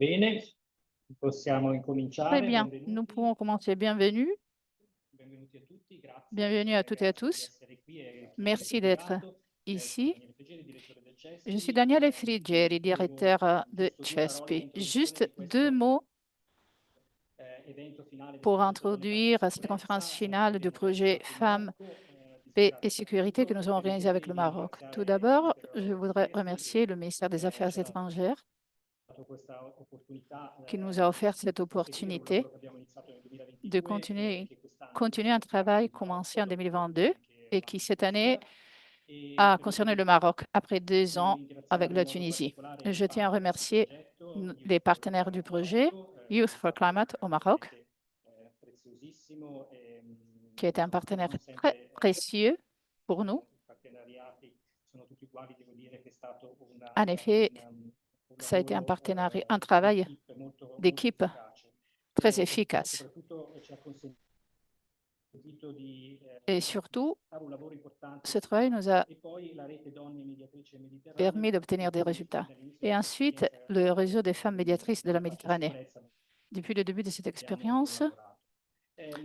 Bene, possiamo Très incominciare. bien, nous pouvons commencer. Bienvenue, Benvenuti a tutti, bienvenue à toutes et à grazie di tous. essere qui e chi avete Merci d'être collegato. Sono ici. Daniele Fegeri, direttore del Je suis CESPI. Daniele Frigeri, Devo directeur de giusto due parole di CESPI. introduzione Juste di deux questo mots evento finale del pour progetto Donne, Pace e introduire cette conférence Sicurezza che finale du abbiamo projet realizzato in Femmes, Marocco. Paix et Disperate Sécurité que dappertutto nous e avons organisé avec permettetemi le di Maroc. Tout ringraziare d'abord, je l'intero voudrais CESPI remercier le ministère des che Affaires ci ha étrangères dato questa opportunità qui nous a offert di cette proseguire un opportunité lavoro che abbiamo iniziato nel de 2022 e continuer, che quest'anno continuer un riguarda travail il commencé Marocco en dopo 2022 anche et qui l'anno in cette année Tunisia. E a per concerné le questo Maroc après 2 ans voglio ringraziare avec in la modo Tunisie. particolare i Je tiens à partner del remercier progetto, Youth les for partenaires du Climate projet, Marocco, Youth che è for stato Climate au Maroc, veramente preziosissimo e qui est un insomma partenaire non très sempre précieux pour nous. i partenariati sono tutti uguali, devo dire che è stato En effet, un ça a été un lavoro partenariat, un di travail equipe molto d'équipe efficace très e efficace. soprattutto ci ha consentito di Et surtout, fare un lavoro importante ce sul travail nous campo. a E poi la rete donne mediatrici del permis Mediterraneo, d'obtenir di des cui fin résultats. dall'inizio Et della nostra ensuite, esperienza le réseau des femmes médiatrices de la Donne, Pace e Méditerranée. Sicurezza Depuis le début de cette abbiamo expérience, collaborato.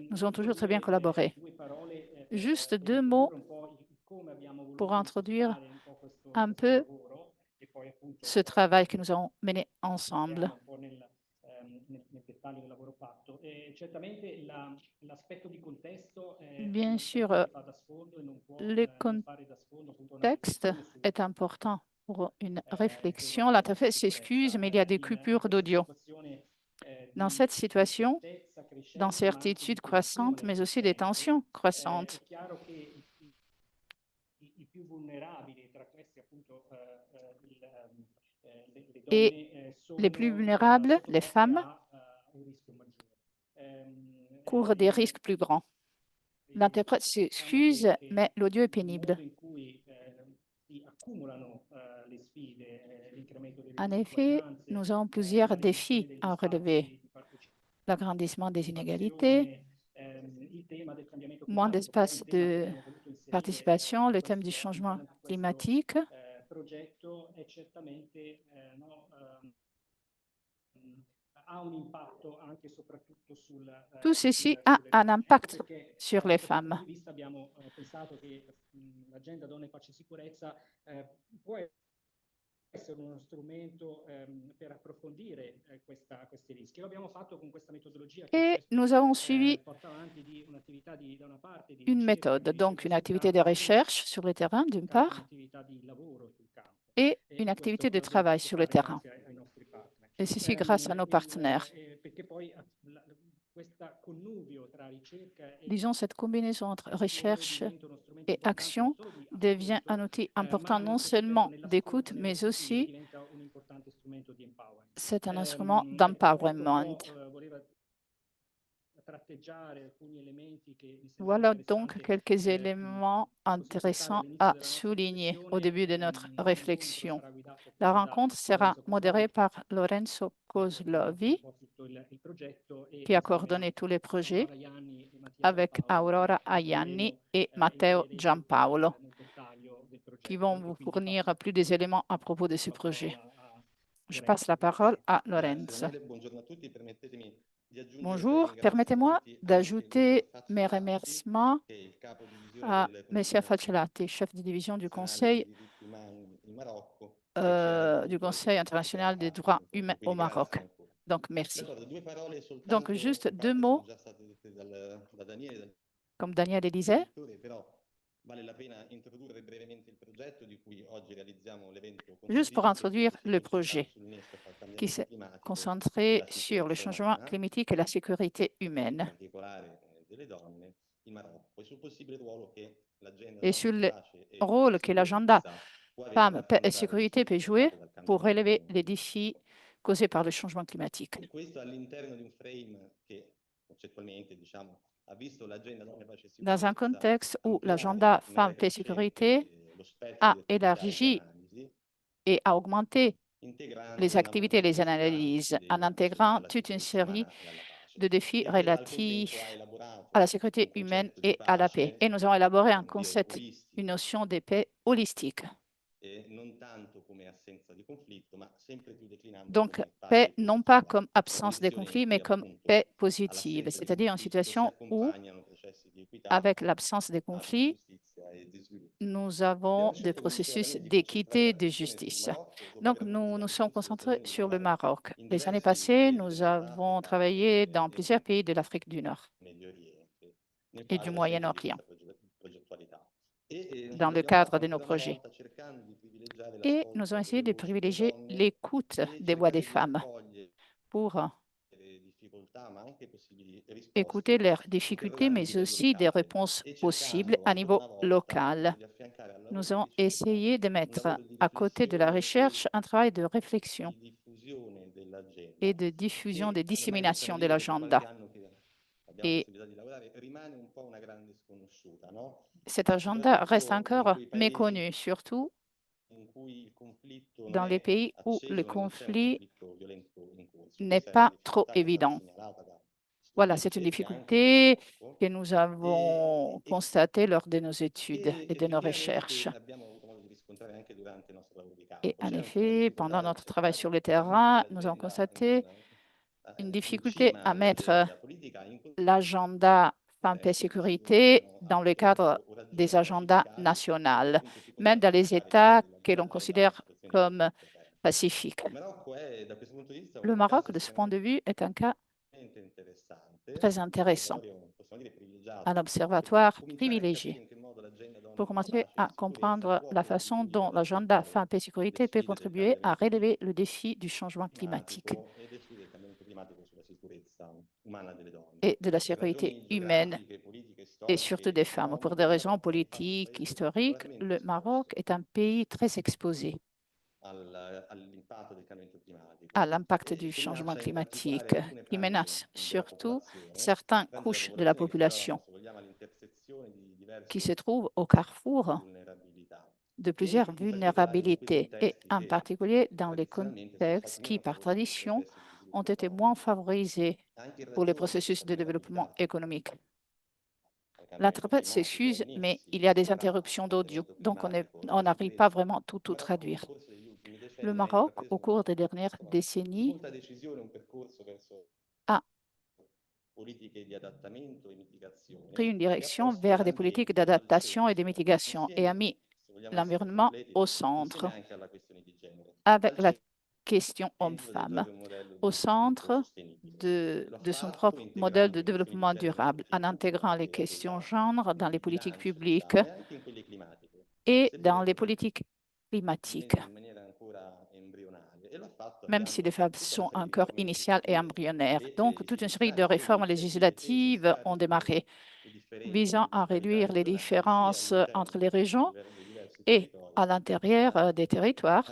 nous avons Dico toujours très bien due, collaboré. due parole Juste per 2 mots introdurre un po' come abbiamo pour voluto introduire impostare un po' un questo peu lavoro e poi appunto ce travail que nous avons mené ensemble. entriamo un po' nel dettaglio del lavoro fatto. Certamente l'aspetto di contesto è un Bien sûr, aspetto che fa da sfondo e non può le non fare da sfondo appunto una contexte riflessione su est important pour une réflexion. Donne, Pace e L'interface s'excuse, Sicurezza. mais il y a des In coupures questa d'audio. situazione Dans di cette situation, incertezza crescente, ma anche di d'incertitude croissante, tensione mais aussi des crescente, tensions è croissantes. chiaro che i più vulnerabili tra questi appunto le Et donne les plus sono vulnérables, les sottoposte femmes, a un rischio maggiore. courent des risques plus grands. L'interprète Diciamo s'excuse, mais che l'audio est il pénible. modo in cui si accumulano le sfide, l'incremento delle En effet, disuguaglianze, nous avons la plusieurs riduzione défis degli à relever. spazi di L'agrandissement des inégalités, partecipazione, il tema del cambiamento moins climatico, che è d'espace un tema che de abbiamo voluto inserire participation, le thème du changement all'interno di questo climatique. progetto, è certamente ha un impatto anche e soprattutto Tout ceci a sulle un donne. Ecco impact perché sur da les questo punto femmes. di vista abbiamo pensato che l'agenda Donne, Pace e Sicurezza può essere uno strumento per approfondire questi rischi. Lo abbiamo fatto con questa metodologia che il Et CESPI nous avons suivi porta avanti di un'attività da una parte di une ricerca, méthode, di donc une ricerca sul activité de campo, e recherche sur le terrain d'une anche part un'attività di lavoro sul campo. et une E activité questo de l'abbiamo travail potuto sur le fare terrain. grazie ai nostri partner. Et ceci grâce à nos partenaires. Perché poi questa connubio tra ricerca e Disons, cette combinaison entre azione recherche diventa uno strumento et importante non action solo di devient ascolto, un outil ma important non anche ripeto seulement nell'ascolto d'écoute, e mais nell'ascoltare aussi diventa un importante strumento di empowerment. c'est un instrument Questo un d'empowerment. po' voleva tratteggiare alcuni elementi che mi sembrava Voilà donc interessante quelques éléments così toccare intéressants all'inizio à della nostra souligner au discussione. début de notre L'incontro réflexion. sarà guidato La appunto da rencontre sera Lorenzo modérée Coslovi, par Lorenzo che ha un Kozlovi, po' tutto il progetto, e qui a insieme a coordonné tous les projets, Aurora Ianni e Mattia avec Giampaolo Aurora Ayani entreremo et Matteo entrerete più Giampaolo, nel dettaglio del qui progetto vont e vous quindi fournir plus des éléments à propos de ce la projet. parola a Je passe la Lorenzo. parole à Grazie Lorenzo. Daniele, buongiorno a tutti. Permettetemi di aggiungere tra i Bonjour, permettez-moi ringraziamenti anche il dottor d'ajouter mes Fazzolatti, remerciements che è il capo divisione à del M. Consiglio Facciolati, chef de division nazionale dei Conseil diritti umani in Marocco, che ci ha aiutato e che international des ha droits humains incontrato. au Quindi Maroc. grazie ancora. Donc, merci. D'accordo, due parole Donc, soltanto juste su deux carte sono mots, già state dette da Daniele, comme Daniel dal disait, direttore, però vale la pena introdurre brevemente il progetto di cui oggi realizziamo l'evento juste pour contributo, che introduire si è le concentrato projet sull'INESCO, al qui cambiamento s'est climatico e concentré la sur le sicurezza changement umana, climatique et la sécurité in humaine particolare delle donne in Marocco, e sul possibile ruolo che l'agenda et Donne, sur le Pace e rôle que l'agenda Sicurezza può avere per femmes, paix et affrontare le sécurité peut sfide jouer portate dal pour cambiamento relever les défis climatico. causés par le changement climatique. E questo all'interno di un frame che concettualmente, diciamo, ha visto l'agenda Donne, Pace e Dans un Sicurezza contexte où ampliare l'agenda in maniera femmes, paix et crescente sécurité lo spettro a di attività e di élargi analisi, et a augmenté integrando les una activités et les molteplicità di analyses sfide en legate intégrant alla toute une sicurezza série umana e alla pace. de défis E per qualche tempo ha relatifs à la elaborato sécurité un humaine concetto di et à la paix. pace, Et nous avons élaboré un come dire, concept, une olistico, notion de paix holistique. Donc, paix, non pas comme absence des conflits, mais comme paix positive, c'est-à-dire une situation où, avec l'absence des conflits, nous avons des processus d'équité et de justice. Donc, nous nous sommes concentrés sur le Maroc. Les années passées, nous avons travaillé dans plusieurs pays de l'Afrique du Nord et du Moyen-Orient dans le cadre de nos projets. Et nous avons essayé de privilégier l'écoute des voix des femmes pour écouter leurs difficultés, mais aussi des réponses possibles à niveau local. Nous avons essayé de mettre à côté de la recherche un travail de réflexion et de diffusion, de dissémination de l'agenda. Et cet agenda reste encore méconnu, surtout dans les pays où le conflit n'est pas trop évident. Voilà, c'est une difficulté que nous avons constatée lors de nos études et de nos recherches. Et en effet, pendant notre travail sur le terrain, nous avons constaté une difficulté à mettre l'agenda femmes, paix, sécurité dans le cadre des agendas nationaux, même dans les États que l'on considère comme pacifiques. Le Maroc, de ce point de vue, est un cas très intéressant, un observatoire privilégié pour commencer à comprendre la façon dont l'agenda femmes, paix, sécurité peut contribuer à relever le défi du changement climatique et de la sécurité humaine et surtout des femmes. Pour des raisons politiques, historiques, le Maroc est un pays très exposé à l'impact du changement climatique qui menace surtout certaines couches de la population qui se trouvent au carrefour de plusieurs vulnérabilités et en particulier dans les contextes qui, par tradition, ont été moins favorisés pour les processus de développement économique. L'interprète s'excuse, mais il y a des interruptions d'audio, donc on n'arrive pas vraiment tout traduire. Le Maroc, au cours des dernières décennies, a pris une direction vers des politiques d'adaptation et de mitigation et a mis l'environnement au centre, avec la question homme-femme au centre de son propre modèle de développement durable, en intégrant les questions genre dans les politiques publiques et dans les politiques climatiques, même si les phases sont encore initiales et embryonnaires. Donc, toute une série de réformes législatives ont démarré, visant à réduire les différences entre les régions et à l'intérieur des territoires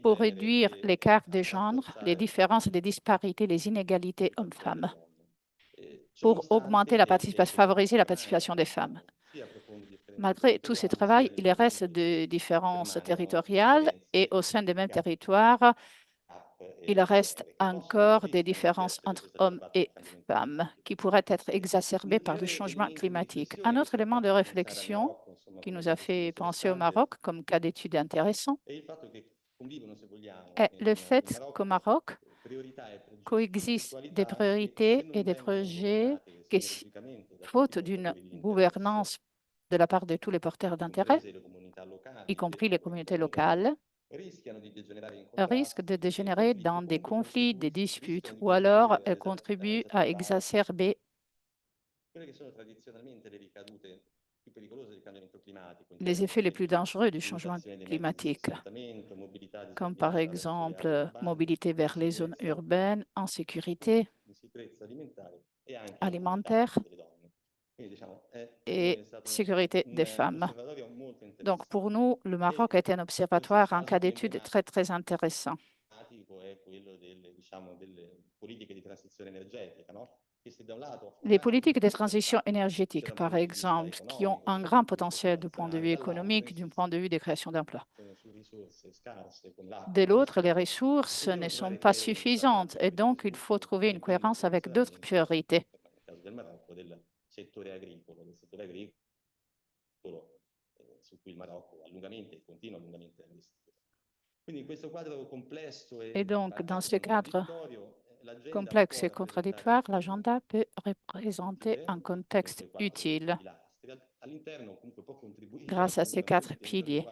pour réduire l'écart des genres, les différences, les disparités, les inégalités hommes-femmes, pour augmenter la participation, favoriser la participation des femmes. Malgré tout ce travail, il reste des différences territoriales et au sein des mêmes territoires, il reste encore des différences entre hommes et femmes qui pourraient être exacerbées par le changement climatique. Un autre élément de réflexion qui nous a fait penser au Maroc comme cas d'étude intéressant est le fait qu'au Maroc coexistent des priorités et des projets qui, faute d'une gouvernance de la part de tous les porteurs d'intérêt, y compris les communautés locales, risquent de dégénérer dans des conflits, des disputes, ou alors elles contribuent à exacerber les effets les plus dangereux du changement climatique, comme par exemple mobilité vers les zones urbaines, insécurité alimentaire et sécurité des femmes. Donc, pour nous, le Maroc a été un observatoire, un cas d'étude très intéressant. Les politiques de transition énergétique, par exemple, qui ont un grand potentiel du point de vue économique, du point de vue des créations d'emplois. De l'autre, les ressources ne sont pas suffisantes et donc il faut trouver une cohérence avec d'autres priorités. su cui il Marocco continua lungamente a investire. Quindi in questo quadro complesso Et donc, dans ce cadre contraddittorio, l'agenda complexe può et contradictoire, l'agenda peut représenter un contexte utile all'interno comunque può contribuire grâce à ces 4 piliers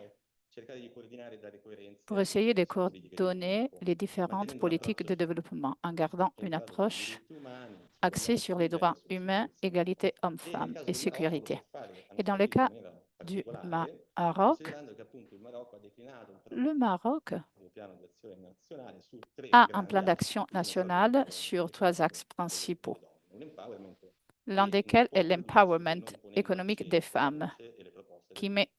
cercare di coordinare e dare coerenza pour essayer de alle politiche di coordonner sviluppo, les différentes mantenendo un politiques approccio de développement en gardant une centrato sui approche diritti umani, sulla axée sur les droits sulla humains, sicurezza. égalité E nel hommes-femmes caso et del Marocco lo sécurité. può fare, a Et dans nostro le avviso, in cas maniera du particolare, Maroc, considerando che appunto il Marocco ha declinato un le Maroc piano di azione nazionale su 3 a un grandi plan assi. d'action Uno è proprio national sur 3 axes l'empowerment principaux, delle donne, un empowerment l'un che desquels est pone lui sul l'empowerment piano ponendo al économique des centro la femmes, voce e le proposte qui delle met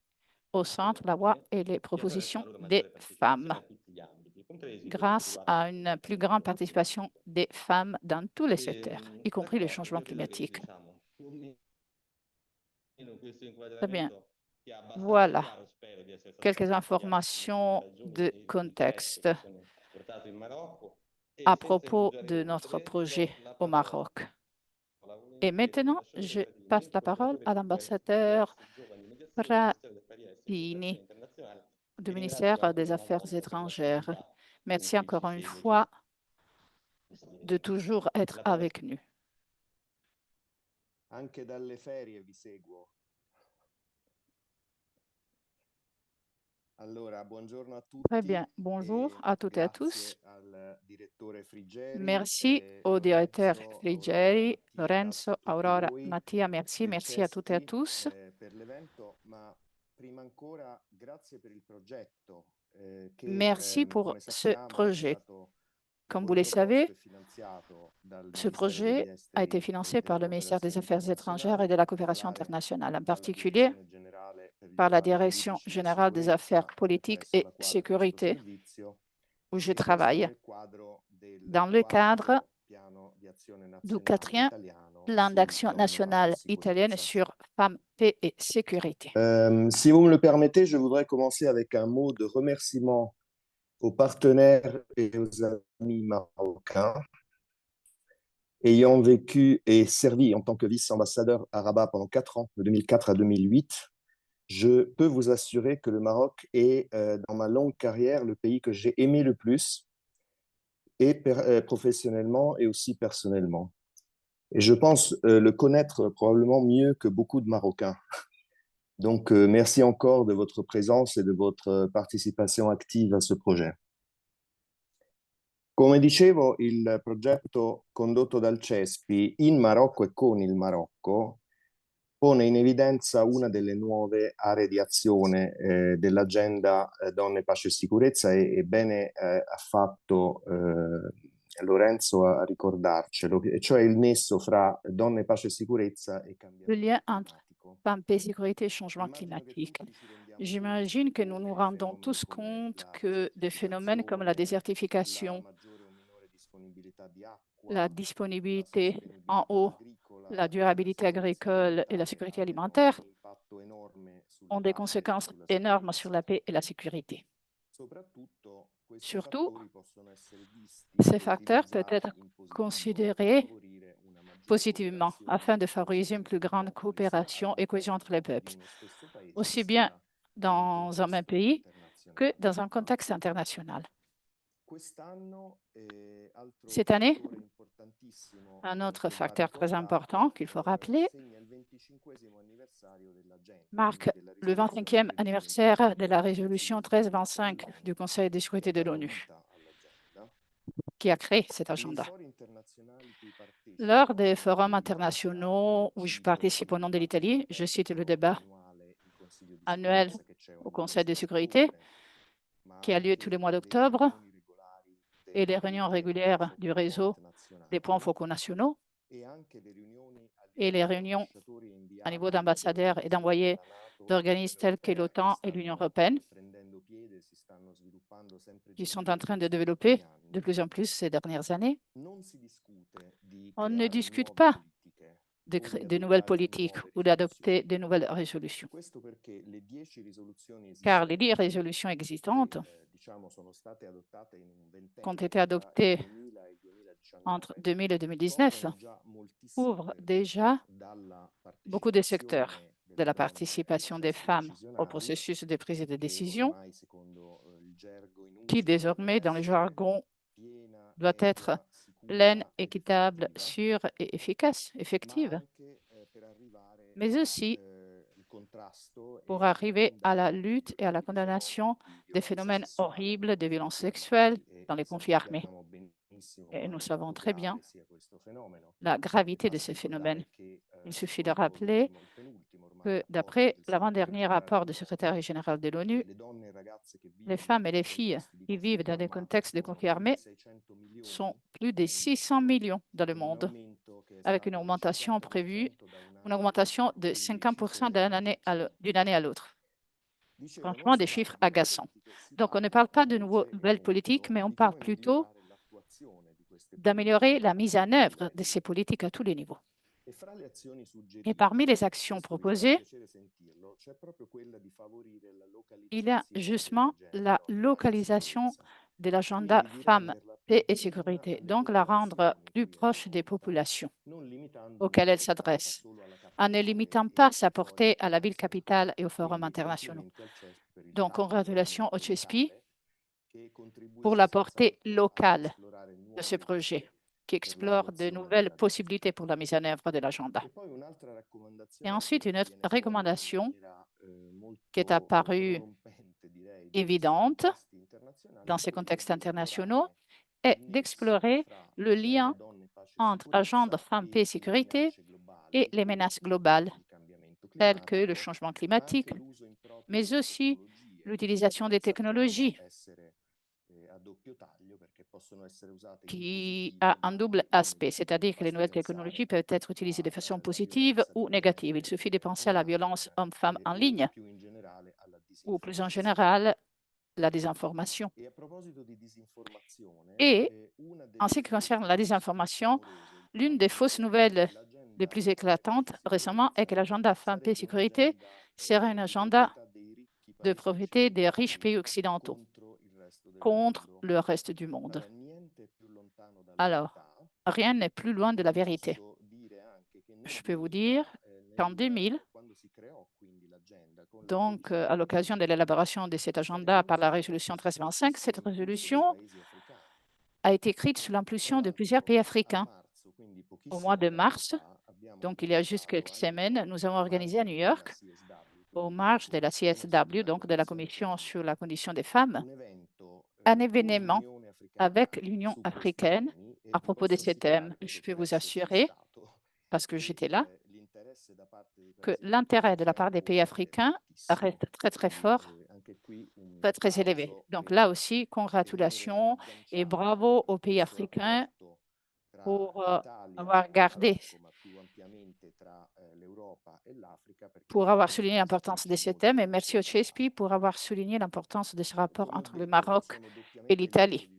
au centre la voix et les e attraverso propositions una loro des maggiore femmes, partecipazione a tutti gli ambiti, compresi quelli che grâce à riguardano une plus appunto grande la participation des femmes dans tous les secteurs, y compris le D'accordo, changement io credo che climatique. diciamo più o meno questo Très bien. inquadramento sia abbastanza Voilà chiaro, spero di essere stato quelques abbastanza chiaro sulle informations ragioni de e il contesto contexte che ci hanno portato in Marocco e à senza propos indugiare de notre oltre, projet do la au parola Maroc. Et volentieri maintenant, all'ambasciatore je Pradini, passe la parole coordinatore à l'ambassadeur diversi giovani di mediazione del Ministero degli Affari Esteri e Pradini Cooperazione Internazionale. du Vi ringrazio ministère anche des un'altra Affaires volta per étrangères. l'attività con Merci cui encore ci une segue fois questa de direzione. toujours être La parola è avec sua. nous. Anche dalle ferie vi seguo. Allora, buongiorno a tutti. Très bien. Bonjour à toutes et à tous. Grazie al direttore Frigeri. Merci au directeur Frigeri, Lorenzo, grazie a tutti Aurora, voi Mattia, merci, del merci à toutes et à CESPI, tous. per l'evento, ma prima ancora grazie per il progetto che, Merci pour come ce sappiamo, è projet. stato Comme poi vous le proposto savez, e finanziato dal ce Ministero degli projet a été Esteri financé e par le delle ministère des Cooperazioni Affaires étrangères et de Internazionali, la in coopération particolare internationale, en dalla particulier Direzione Generale per gli par la Affari Direction Politici e générale des affaires Sicurezza, politiques presso et la quale questo sécurité, servizio, où je e questo travaille, nel quadro del dans le cadre quarto piano di azione du nazionale 4e italiano plan su d'action donne, pace e national italien sicurezza. sur femmes, paix et sécurité. Si vous me le permettez, je voudrais commencer avec un mot de remerciement aux partenaires et aux amis marocains. Ayant vécu et servi en tant que vice-ambassadeur à Rabat pendant 4 ans, de 2004 à 2008, je peux vous assurer que le Maroc est, dans ma longue carrière, le pays que j'ai aimé le plus, et professionnellement et aussi personnellement. Et je pense le connaître probablement mieux que beaucoup de Marocains. Donc, merci encore de votre présence et de votre participation active à ce projet. Come dicevo, il progetto condotto dal CESPI in Marocco e con il Marocco pone in evidenza una delle nuove aree di azione dell'agenda Donne, Pace e Sicurezza e bene ha fatto Lorenzo a ricordarcelo, e cioè il nesso fra donne, pace e sicurezza e Le cambiamento lien entre climatico. femmes, paix, sécurité et changement Immagino che climatique. tutti ci rendiamo J'imagine que nous conto nous che rendons fenomeni tous come compte la que des phénomènes comme la la désertification, maggiore o minore disponibilità di acqua, la la disponibilité en sostenibilità eau, agricola, la la durabilité sicurezza agricole et la alimentare sécurité hanno alimentaire un impatto enorme sulla ont des pace e conséquences sulla énormes sur la sicurezza. paix et la sécurité. Soprattutto questi Surtout, fattori possono essere visti ces e facteurs peuvent utilizzati être in positivo per considérés favorire una maggiore positivement afin de cooperazione favoriser une plus grande coopération et cohésion entre les peuples, di uno stesso paese, aussi bien sia in dans un même contesto pays que internazionale. dans un contexte international. Quest'anno, altro Cette année, fattore importantissimo, un autre che va facteur très ricordato, important qu'il faut rappeler segna il 25° anniversario dell'agenda, marque quindi della le risoluzione 25e anniversaire de la résolution 1325 dell'ONU, du Conseil de che sécurité ha de dato l'ONU, vita all'agenda. qui a créé cet Nei agenda. fori internazionali cui partecipo, Lors des forums l'Italia internationaux où je cito participe au nom de l'Italie, je cite le débat annuale in Consiglio di annuel sicurezza che c'è au ogni Conseil de mese sécurité d'ottobre, ma qui a lieu anche tous les mois le d'octobre riunioni regolari et les della réunions rete régulières du Focal réseau Point des points nazionali focaux nationaux e anche le riunioni a et les livello di réunions ambasciatori e à niveau inviati delle d'ambassadeurs et organizzazioni d'envoyés della NATO e d'organismes dell'Unione tels que Europea che l'OTAN et l'Union stanno européenne prendendo piede, si stanno sviluppando sempre qui di sont più en in train de questi développer ultimi de anni. plus en plus ces dernières années. Non si discute di On ne creare discute nuove pas politiche de, o di de nouvelles adottare politiques nuove ou d'adopter risoluzioni. de nouvelles résolutions, Questo perché le 10 risoluzioni car les 10 esistenti résolutions existantes che diciamo sono state adottate in un qui ont ventennio été tra il adoptées 2000 e il 2019 entre 2000 et 2019 coprono già moltissimi couvrent temi, déjà dalla beaucoup de secteurs, partecipazione de la participation des femmes au processus de prise de décision, qui désormais, dans le jargon, doit être pleine, équitable, sûre et efficace, effective, mais aussi pour arriver à la lutte et à la condamnation des phénomènes horribles de violences sexuelles dans les conflits armés. Et nous savons très bien la gravité de ces phénomènes. Il suffit de rappeler que d'après l'avant-dernier rapport du secrétaire général de l'ONU, les femmes et les filles qui vivent dans des contextes de conflits armés sont plus de 600 millions dans le monde, avec une augmentation prévue, une augmentation de 50% d'une année à l'autre. Franchement, des chiffres agaçants. Donc, on ne parle pas de nouvelles politiques, mais on parle plutôt d'améliorer la mise en œuvre de ces politiques à tous les niveaux. Et parmi les actions proposées, il y a justement la localisation de l'agenda femmes, paix et sécurité, donc la rendre plus proche des populations auxquelles elle s'adresse, en ne limitant pas sa portée à la ville capitale et aux forums internationaux. Donc, congratulations au CESPI pour la portée locale de ce projet, qui explore de nouvelles possibilités pour la mise en œuvre de l'agenda. Et ensuite, une autre recommandation qui est apparue évidente dans ces contextes internationaux est d'explorer le lien entre agenda femmes, paix et sécurité et les menaces globales, telles que le changement climatique, mais aussi l'utilisation des technologies, qui a un double aspect, c'est-à-dire que les nouvelles technologies peuvent être utilisées de façon positive ou négative. Il suffit de penser à la violence homme-femme en ligne ou plus en général, la désinformation. Et en ce qui concerne la désinformation, l'une des fausses nouvelles les plus éclatantes récemment est que l'agenda femmes, paix et sécurité serait un agenda de propriété des riches pays occidentaux contre le reste du monde. Alors, rien n'est plus loin de la vérité. Je peux vous dire qu'en 2000, donc à l'occasion de l'élaboration de cet agenda par la résolution 1325, cette résolution a été écrite sous l'impulsion de plusieurs pays africains. Au mois de mars, donc il y a juste quelques semaines, nous avons organisé à New York, au marge de la CSW, donc de la Commission sur la condition des femmes, un événement avec l'Union africaine à propos de ces thèmes. Je peux vous assurer, parce que j'étais là, que l'intérêt de la part des pays africains reste très, très fort, très, très élevé. Donc là aussi, congratulations et bravo aux pays africains pour avoir gardé, pour avoir souligné l'importance de ces thèmes, et merci au CESPI pour avoir souligné l'importance de ce rapport entre le Maroc et l'Italie.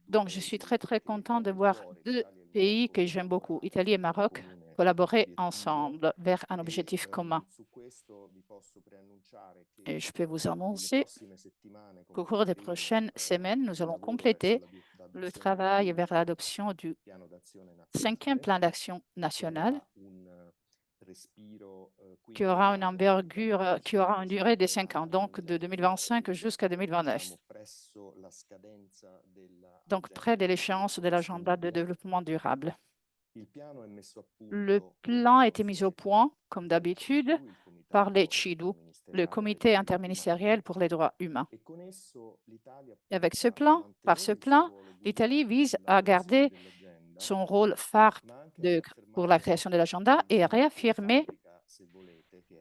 Donc, je suis très, très content de voir deux pays que j'aime beaucoup, Italie et Maroc, collaborer ensemble vers un objectif commun. Et je peux vous annoncer qu'au cours des prochaines semaines, nous allons compléter le travail vers l'adoption du 5e plan d'action national qui aura une envergure, qui aura une durée de 5 ans, donc de 2025 jusqu'à 2029. Donc, près de l'échéance de l'agenda de développement durable. Le plan a été mis au point, comme d'habitude, par les CIDU, le Comité interministériel pour les droits humains. Et avec ce plan, par ce plan, l'Italie vise à garder son rôle phare pour la création de l'agenda et à réaffirmer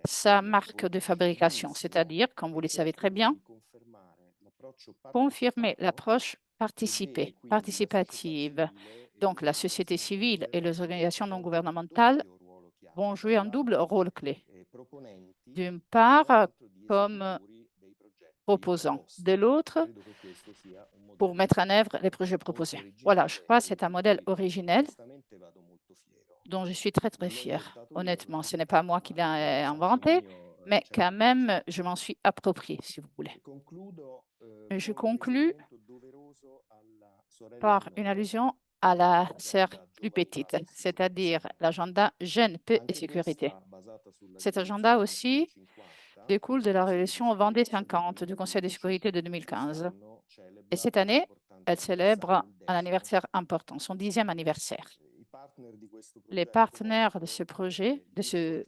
sa marque de fabrication, c'est-à-dire, comme vous le savez très bien, confirmer l'approche participative. Donc, la société civile et les organisations non gouvernementales vont jouer un double rôle clé. D'une part, comme proposants, de l'autre, pour mettre en œuvre les projets proposés. Voilà, je crois que c'est un modèle originel dont je suis très, très fière. Honnêtement, ce n'est pas moi qui l'ai inventé, mais quand même, je m'en suis approprié, si vous voulez. Et je conclus par une allusion à la sœur plus petite, c'est-à-dire l'agenda Jeunes, paix et sécurité. Cet agenda aussi découle de la résolution Vendée 50 du Conseil de sécurité de 2015. Et cette année, elle célèbre un anniversaire important, son 10e anniversaire. Les partenaires de ce projet, de ce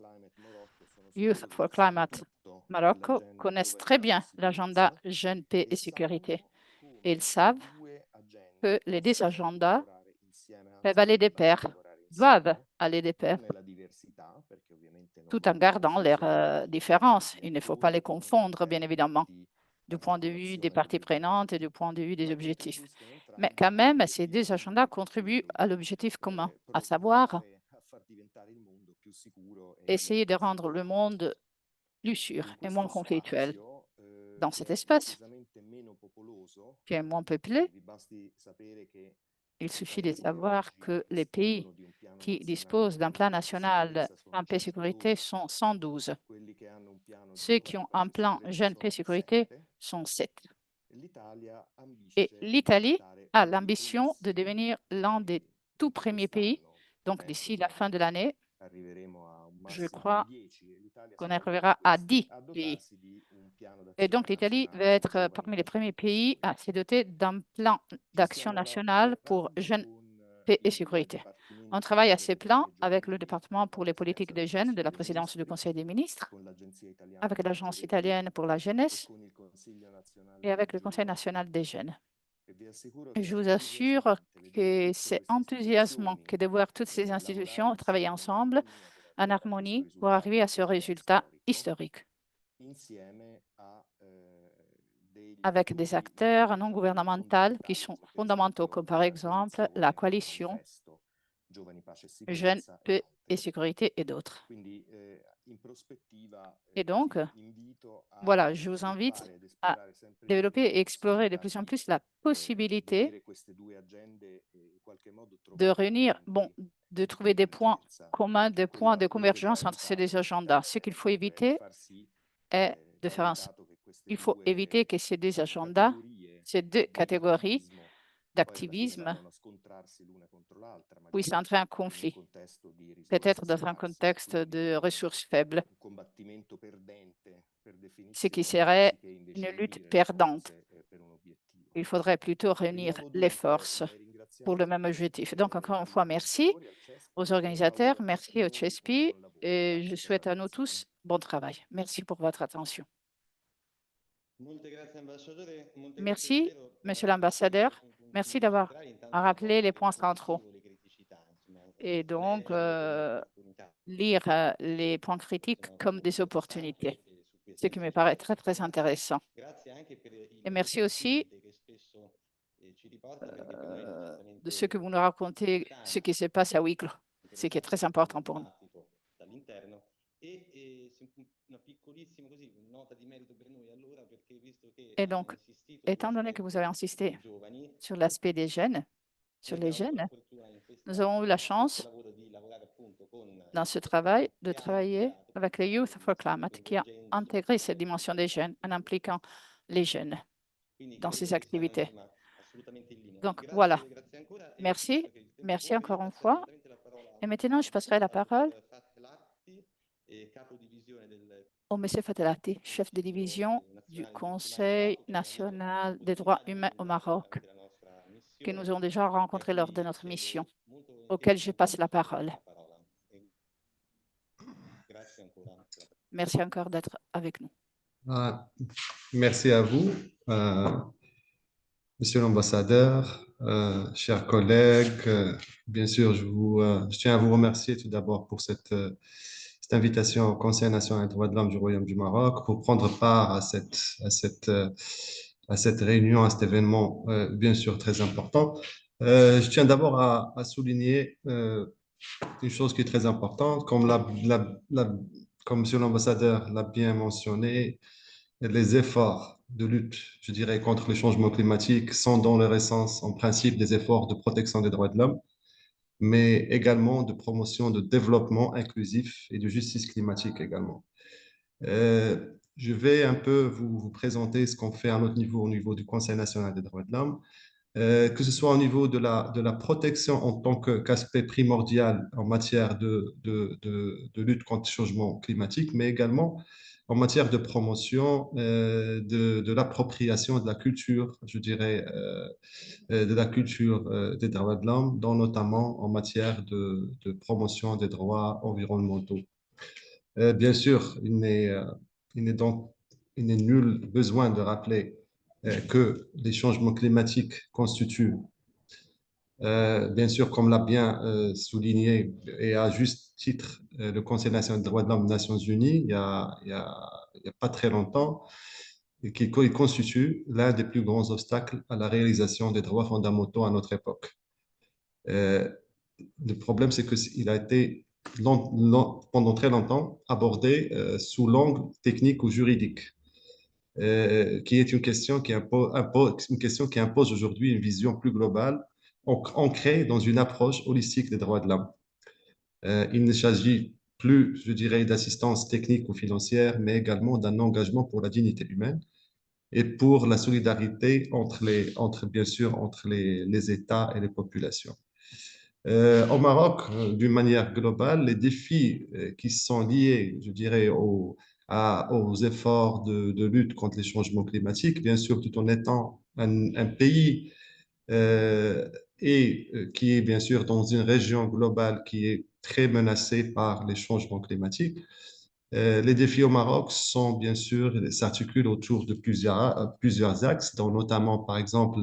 Youth for Climate Maroc, connaissent très bien l'agenda Jeunes, Paix et Sécurité. Et ils savent que les deux agendas peuvent aller de pair, doivent aller de pair, tout en gardant leurs différences. Il ne faut pas les confondre, bien évidemment, du point de vue des parties prenantes et du point de vue des objectifs. Mais quand même, ces deux agendas contribuent à l'objectif commun, à savoir essayer de rendre le monde plus sûr et moins conflictuel. Dans cet espace, qui est moins peuplé, il suffit de savoir que les pays qui disposent d'un plan national en paix et sécurité sont 112. Ceux qui ont un plan jeune paix et sécurité sont 7. Et l'Italie a l'ambition de devenir l'un des tout premiers pays. Donc, d'ici la fin de l'année, je crois qu'on arrivera à 10 pays. Et donc, l'Italie va être parmi les premiers pays à se doter d'un plan d'action national pour jeunes, paix et sécurité. On travaille à ces plans avec le département pour les politiques des jeunes de la présidence du Conseil des ministres, avec l'Agence italienne pour la jeunesse et avec le Conseil national des jeunes. Et je vous assure que c'est enthousiasmant que de voir toutes ces institutions travailler ensemble en harmonie pour arriver à ce résultat historique, avec des acteurs non gouvernementaux qui sont fondamentaux, comme par exemple la coalition Jeunes, Paix et Sécurité et d'autres. Et donc, voilà, je vous invite à développer et explorer de plus en plus la possibilité de réunir, de trouver des points communs, des points de convergence entre ces deux agendas. Ce qu'il faut éviter est de faire il faut éviter que ces deux agendas, ces deux catégories d'activisme puissent entrer en conflit, peut-être dans un contexte de ressources faibles, ce qui serait une lutte perdante. Il faudrait plutôt réunir les forces pour le même objectif. Donc, encore une fois, merci aux organisateurs, merci au CESPI et je souhaite à nous tous bon travail. Merci pour votre attention. Merci, Monsieur l'ambassadeur. Merci d'avoir rappelé les points centraux et donc lire les points critiques comme des opportunités, ce qui me paraît très, très intéressant. Et merci aussi de ce que vous nous racontez, ce qui se passe à huis clos, ce qui est très important pour nous. Et donc, étant donné que vous avez insisté sur l'aspect des jeunes, sur les jeunes, nous avons eu la chance dans ce travail de travailler avec le Youth for Climate qui a intégré cette dimension des jeunes en impliquant les jeunes dans ces activités. Donc voilà, merci, merci encore une fois. Et maintenant, je passerai la parole au M. Fatelati, chef de division du Conseil national des droits humains au Maroc, que nous avons déjà rencontré lors de notre mission, auquel je passe la parole. Merci encore d'être avec nous. Merci à vous, Monsieur l'ambassadeur, chers collègues. Bien sûr, je tiens à vous remercier tout d'abord pour cette invitation au Conseil national des droits de l'homme du Royaume du Maroc pour prendre part à cette réunion, à cet événement, bien sûr, très important. Je tiens d'abord à souligner une chose qui est très importante, comme Monsieur l'ambassadeur l'a bien mentionné, les efforts de lutte, je dirais, contre le changement climatique sont dans leur essence, en principe, des efforts de protection des droits de l'homme, mais également de promotion de développement inclusif et de justice climatique également. Je vais un peu vous présenter ce qu'on fait à notre niveau, au niveau du Conseil national des droits de l'homme. que ce soit au niveau de la protection en tant qu'aspect primordial en matière de lutte contre le changement climatique, mais également en matière de promotion de l'appropriation de la culture, je dirais, de la culture des droits de l'homme, dont notamment en matière de promotion des droits environnementaux. Bien sûr, il n'est nul besoin de rappeler que les changements climatiques constituent, bien sûr, comme l'a bien souligné et à juste titre le Conseil national des droits de l'homme des Nations Unies il y a pas très longtemps, et qu'il constitue l'un des plus grands obstacles à la réalisation des droits fondamentaux à notre époque. Euh, le problème, c'est qu'il a été pendant très longtemps abordé sous l'angle technique ou juridique, qui est une question qui impose aujourd'hui une vision plus globale, ancrée dans une approche holistique des droits de l'homme. Il ne s'agit plus, je dirais, d'assistance technique ou financière, mais également d'un engagement pour la dignité humaine et pour la solidarité bien sûr, entre les États et les populations. Au Maroc, d'une manière globale, les défis qui sont liés, je dirais, aux efforts de lutte contre les changements climatiques, bien sûr, tout en étant un pays qui est bien sûr dans une région globale qui est très menacée par les changements climatiques. Les défis au Maroc sont bien sûr, s'articulent autour de plusieurs axes, dont notamment, par exemple,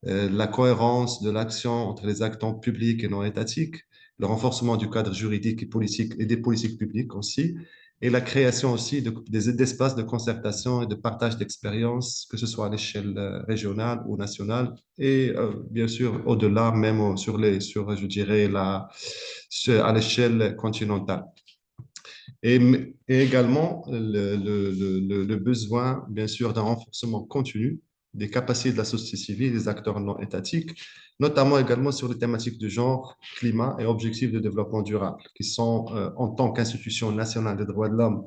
la cohérence de l'action entre les acteurs publics et non étatiques, le renforcement du cadre juridique et politique et des politiques publiques aussi, et la création aussi d'espaces de concertation et de partage d'expériences, que ce soit à l'échelle régionale ou nationale, et bien sûr au-delà, même je dirais, à l'échelle continentale. Et également le besoin, bien sûr, d'un renforcement continu des capacités de la société civile et des acteurs non étatiques, notamment également sur les thématiques de genre, climat et objectifs de développement durable, qui sont, en tant qu'institution nationale des droits de l'homme,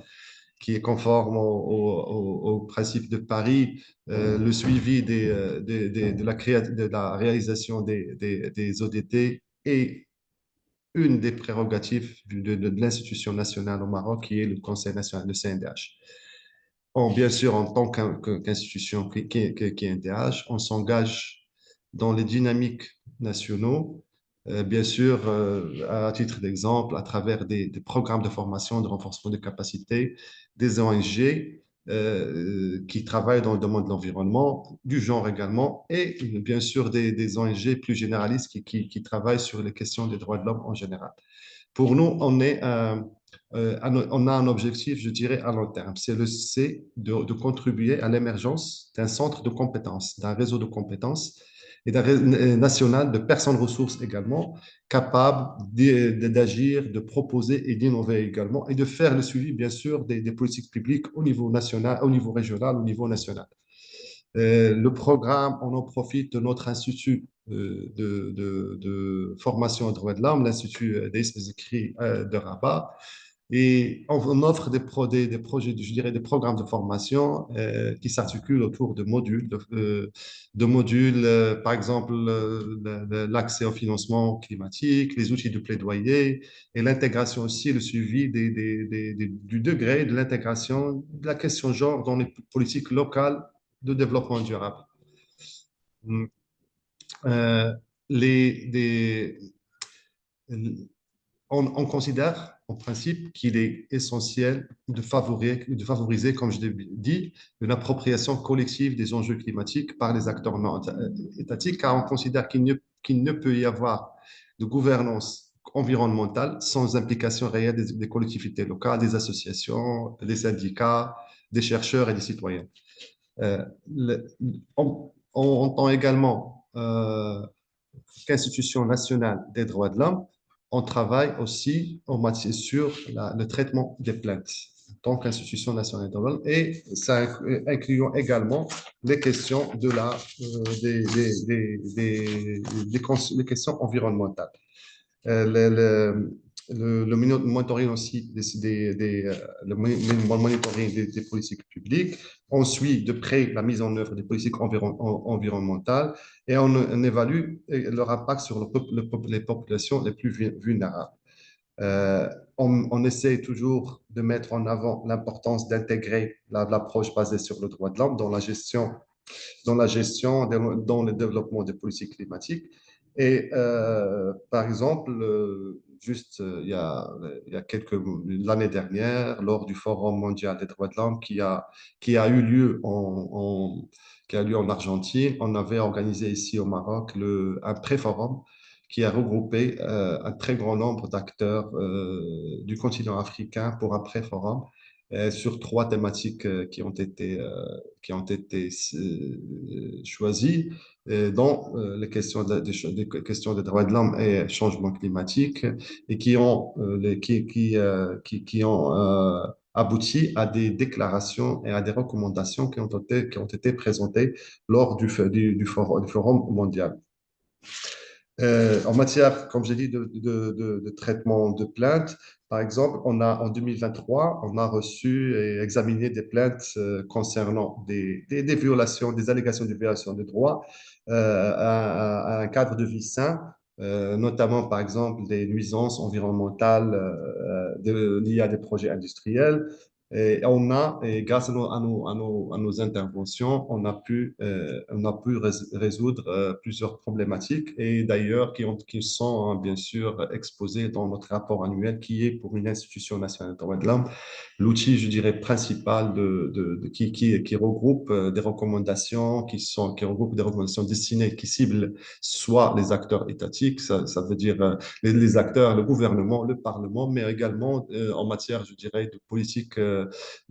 qui est conforme au principe de Paris, le suivi de la réalisation des ODD et une des prérogatives de l'institution nationale au Maroc, qui est le Conseil national, le CNDH. Bien sûr, en tant qu'institution qui est NDH, on s'engage dans les dynamiques nationaux, bien sûr, à titre d'exemple, à travers des programmes de formation, de renforcement des capacités, des ONG qui travaillent dans le domaine de l'environnement, du genre également, et bien sûr des ONG plus généralistes qui travaillent sur les questions des droits de l'homme en général. Pour nous, on a un objectif, je dirais, à long terme. C'est de contribuer à l'émergence d'un centre de compétences, d'un réseau de compétences et d'un réseau national de personnes ressources également, capables d'agir, de proposer et d'innover également, et de faire le suivi, bien sûr, des politiques publiques au niveau national, au niveau régional, au niveau national. Le programme, on en profite de notre institut de formation aux droits de l'homme, l'Institut d'Ismaël Zekri de Rabat, et on offre des projets, je dirais, des programmes de formation qui s'articulent autour de modules, par exemple l'accès au financement climatique, les outils de plaidoyer et l'intégration aussi, le suivi du degré de l'intégration de la question genre dans les politiques locales de développement durable. On considère en principe qu'il est essentiel de favoriser, comme je l'ai dit, une appropriation collective des enjeux climatiques par les acteurs non étatiques, car on considère qu'il ne peut y avoir de gouvernance environnementale sans implication réelle des collectivités locales, des associations, des syndicats, des chercheurs et des citoyens. On entend également qu'institution nationale des droits de l'homme, on travaille aussi sur le traitement des plaintes en tant qu'institution nationale des droits de l'homme, et ça inclut également les questions les questions environnementales. le monitoring aussi le monitoring des politiques publiques. On suit de près la mise en œuvre des politiques environnementales et on évalue leur impact sur les populations les plus vulnérables. Euh, on essaie toujours de mettre en avant l'importance d'intégrer l'approche basée sur le droit de l'homme dans la gestion, dans le développement des politiques climatiques. Et par exemple, il y a l'année dernière, lors du Forum mondial des droits de l'homme qui a eu lieu en Argentine, on avait organisé ici au Maroc un pré-forum qui a regroupé un très grand nombre d'acteurs du continent africain pour un pré-forum sur 3 thématiques qui ont été choisies, dont les questions des questions des droits de l'homme et changement climatique, et qui ont abouti à des déclarations et à des recommandations qui ont été présentées lors du forum mondial. En matière, comme j'ai dit, de traitement de plaintes, par exemple, en 2023, on a reçu et examiné des plaintes concernant des violations, des allégations de violations de droits à un cadre de vie sain, notamment, par exemple, des nuisances environnementales liées à des projets industriels. Et grâce à nos interventions, on a pu résoudre plusieurs problématiques et d'ailleurs qui sont bien sûr exposées dans notre rapport annuel qui est pour une institution nationale des droits de l'homme l'outil, je dirais, principal qui regroupe des recommandations qui regroupe des recommandations destinées, qui ciblent soit les acteurs étatiques, ça veut dire les acteurs, le gouvernement, le Parlement, mais également en matière, je dirais, de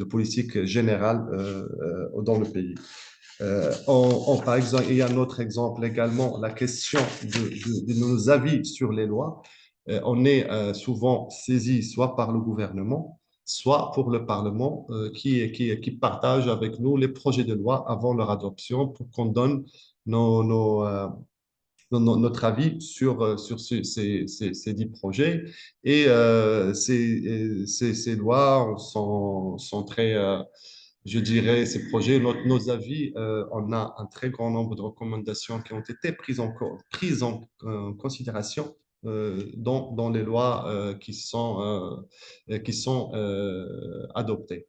politique générale dans le pays. Par exemple, il y a un autre exemple également, la question de nos avis sur les lois. On est souvent saisi soit par le gouvernement, soit pour le Parlement qui partage avec nous les projets de loi avant leur adoption pour qu'on donne notre avis sur ces 10 projets. Et ces lois sont très, je dirais, ces projets, nos avis, on a un très grand nombre de recommandations qui ont été prises en considération dans les lois qui sont adoptées.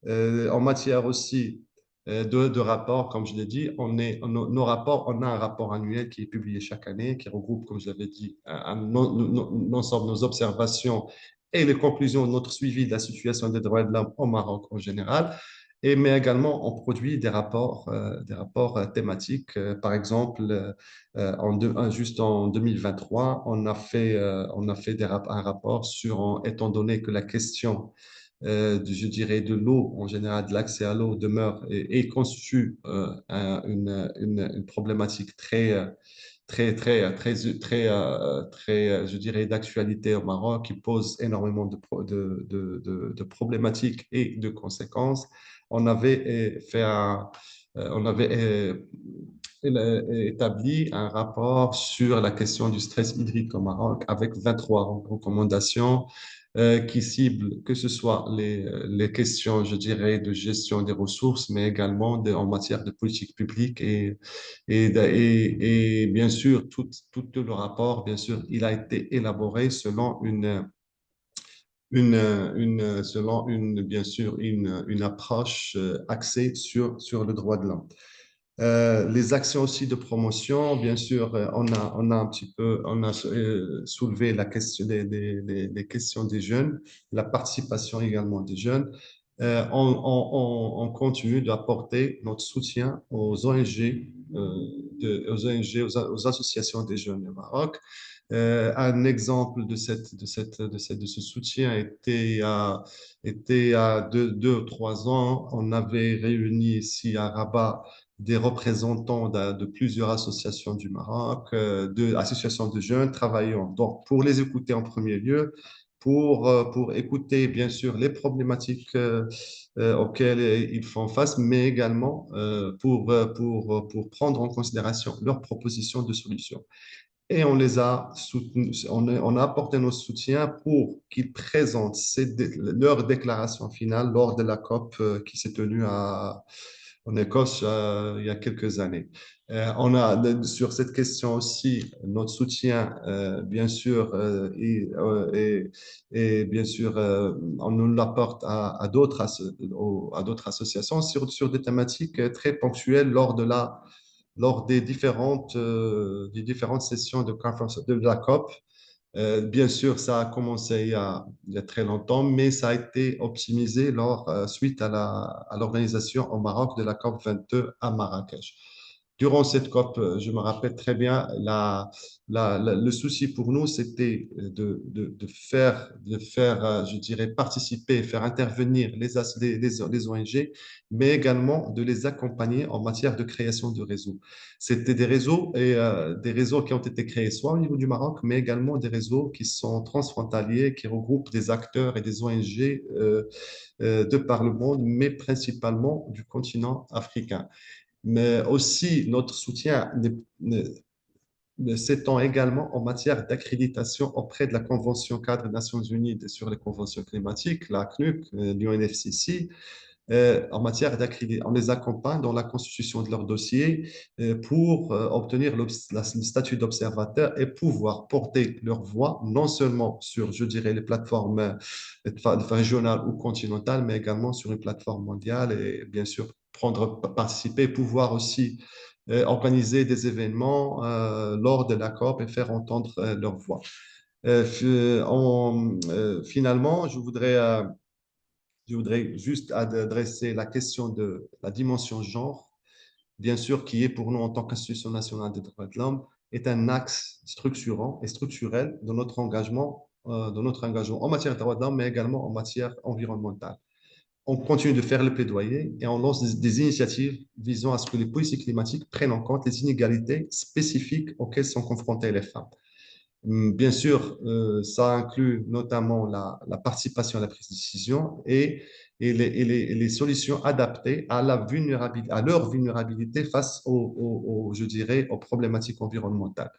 En matière aussi de rapports, comme je l'ai dit, nos rapports, on a un rapport annuel qui est publié chaque année, qui regroupe, comme je l'avais dit, l'ensemble de nos observations et les conclusions de notre suivi de la situation des droits de l'homme au Maroc en général. Mais également, on produit des rapports thématiques. Par exemple, juste en 2023, on a fait un rapport sur, étant donné que la question je dirais, de l'eau, en général, de l'accès à l'eau demeure et constitue une problématique très, je dirais, d'actualité au Maroc, qui pose énormément de problématiques et de conséquences. On avait établi un rapport sur la question du stress hydrique au Maroc avec 23 recommandations qui ciblent que ce soit les questions, je dirais, de gestion des ressources, mais également en matière de politique publique et bien sûr, tout le rapport, bien sûr, il a été élaboré selon bien sûr, une approche axée sur le droit de l'homme. Les actions aussi de promotion, bien sûr, on a un petit peu, soulevé la question des questions des jeunes, la participation également des jeunes. On continue d'apporter notre soutien aux ONG, aux associations des jeunes au Maroc. Un exemple de ce soutien était à 2 ou 3 ans. On avait réuni ici à Rabat des représentants de plusieurs associations du Maroc, associations de jeunes travaillant. Donc, pour les écouter en premier lieu, pour écouter, bien sûr, les problématiques auxquelles ils font face, mais également pour prendre en considération leurs propositions de solutions. et on les a soutenus, on a apporté nos soutiens pour qu'ils présentent leur déclaration finale lors de la COP qui s'est tenue en Écosse il y a quelques années. On a sur cette question aussi notre soutien, bien sûr, et bien sûr, on nous l'apporte à d'autres associations sur des thématiques très ponctuelles lors des différentes sessions de la COP. Bien sûr, ça a commencé il y a très longtemps, mais ça a été optimisé suite à l'organisation au Maroc de la COP 22 à Marrakech. Durant cette COP, je me rappelle très bien, le souci pour nous, c'était de faire, je dirais, participer, faire intervenir les ONG, mais également de les accompagner en matière de création de réseaux. C'était des réseaux qui ont été créés soit au niveau du Maroc, mais également des réseaux qui sont transfrontaliers, qui regroupent des acteurs et des ONG de par le monde, mais principalement du continent africain. Mais aussi, notre soutien s'étend également en matière d'accréditation auprès de la Convention cadre des Nations Unies sur les conventions climatiques, la CNUC, l'UNFCCC, en matière d'accréditation. On les accompagne dans la constitution de leur dossier pour obtenir le statut d'observateur et pouvoir porter leur voix non seulement sur, je dirais, les plateformes régionales ou continentales, mais également sur une plateforme mondiale et bien sûr participer, pouvoir aussi organiser des événements lors de la COP et faire entendre leur voix. Finalement, je voudrais juste adresser la question de la dimension genre, bien sûr, qui est pour nous, en tant qu'Institution nationale des droits de l'homme, est un axe structurant et structurel de notre engagement en matière de droits de l'homme, mais également en matière environnementale. On continue de faire le plaidoyer et on lance des initiatives visant à ce que les politiques climatiques prennent en compte les inégalités spécifiques auxquelles sont confrontées les femmes. Bien sûr, ça inclut notamment la participation à la prise de décision et les solutions adaptées à leur vulnérabilité face je dirais, aux problématiques environnementales.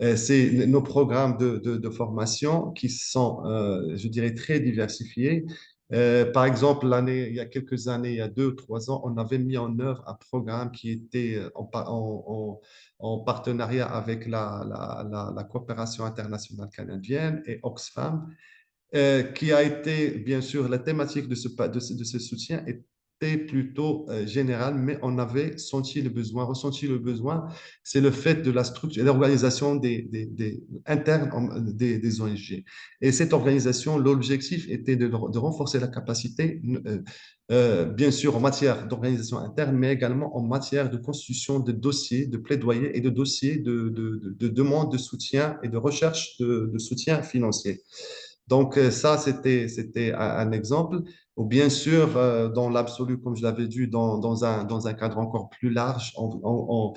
C'est nos programmes de formation qui sont, je dirais, très diversifiés. Par exemple, il y a quelques années, il y a 2 ou 3 ans, on avait mis en œuvre un programme qui était en partenariat avec la coopération internationale canadienne et Oxfam, qui a été, bien sûr, la thématique de ce soutien était plutôt générale, mais on avait ressenti le besoin, c'est le fait de la structure, l'organisation interne des ONG. Et cette organisation, l'objectif était de renforcer la capacité, bien sûr, en matière d'organisation interne, mais également en matière de constitution de dossiers, de plaidoyer et de dossiers de demande de soutien et de recherche de soutien financier. Donc, ça, c'était un exemple. Ou bien sûr, dans l'absolu, comme je l'avais dit, dans un cadre encore plus large, on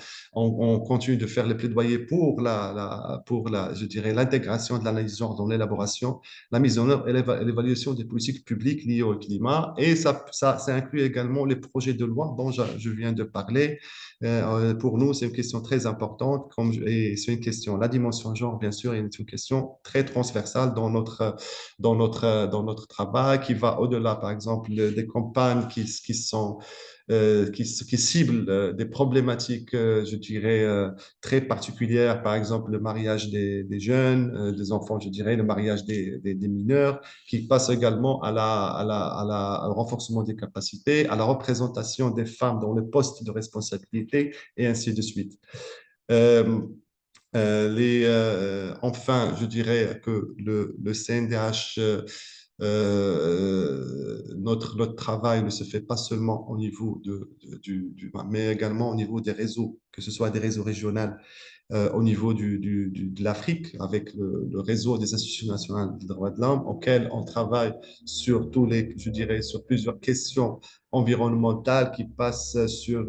continue de faire les plaidoyers je dirais, l'intégration de l'analyse genre dans l'élaboration, la mise en œuvre et l'évaluation des politiques publiques liées au climat. Et ça inclut également les projets de loi dont je viens de parler. Pour nous, c'est une question très importante, et c'est une question, la dimension genre, bien sûr, est une question très transversale dans notre travail, qui va au-delà, par exemple, des campagnes qui ciblent des problématiques, je dirais, très particulières, par exemple le mariage des jeunes, des enfants, je dirais, le mariage des mineurs, qui passe également au renforcement des capacités, à la représentation des femmes dans les postes de responsabilité, et ainsi de suite. Enfin, je dirais que le CNDH, notre travail ne se fait pas seulement au niveau mais également au niveau des réseaux, que ce soit des réseaux régionaux, au niveau de l'Afrique, avec le réseau des institutions nationales des droits de l'homme, auquel on travaille sur je dirais, sur plusieurs questions environnementales qui passent sur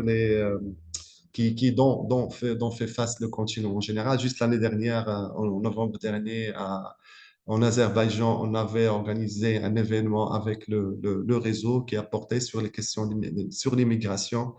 dont fait face le continent en général. Juste l'année dernière, en novembre dernier, en Azerbaïdjan, on avait organisé un événement avec le réseau qui a porté sur les questions sur l'immigration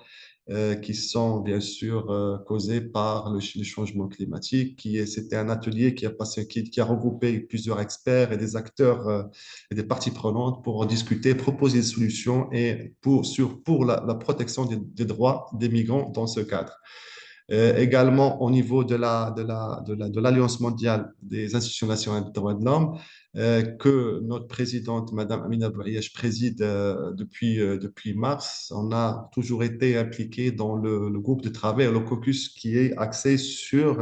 qui sont bien sûr causées par le changement climatique. C'était un atelier qui a regroupé plusieurs experts et des acteurs et des parties prenantes pour discuter, proposer des solutions et pour la protection des droits des migrants dans ce cadre. Également au niveau de l'Alliance mondiale des institutions nationales des droits de l'homme, que notre présidente, Madame Amina Bouayesh, préside depuis mars. On a toujours été impliqué dans le groupe de travail, le caucus qui est axé sur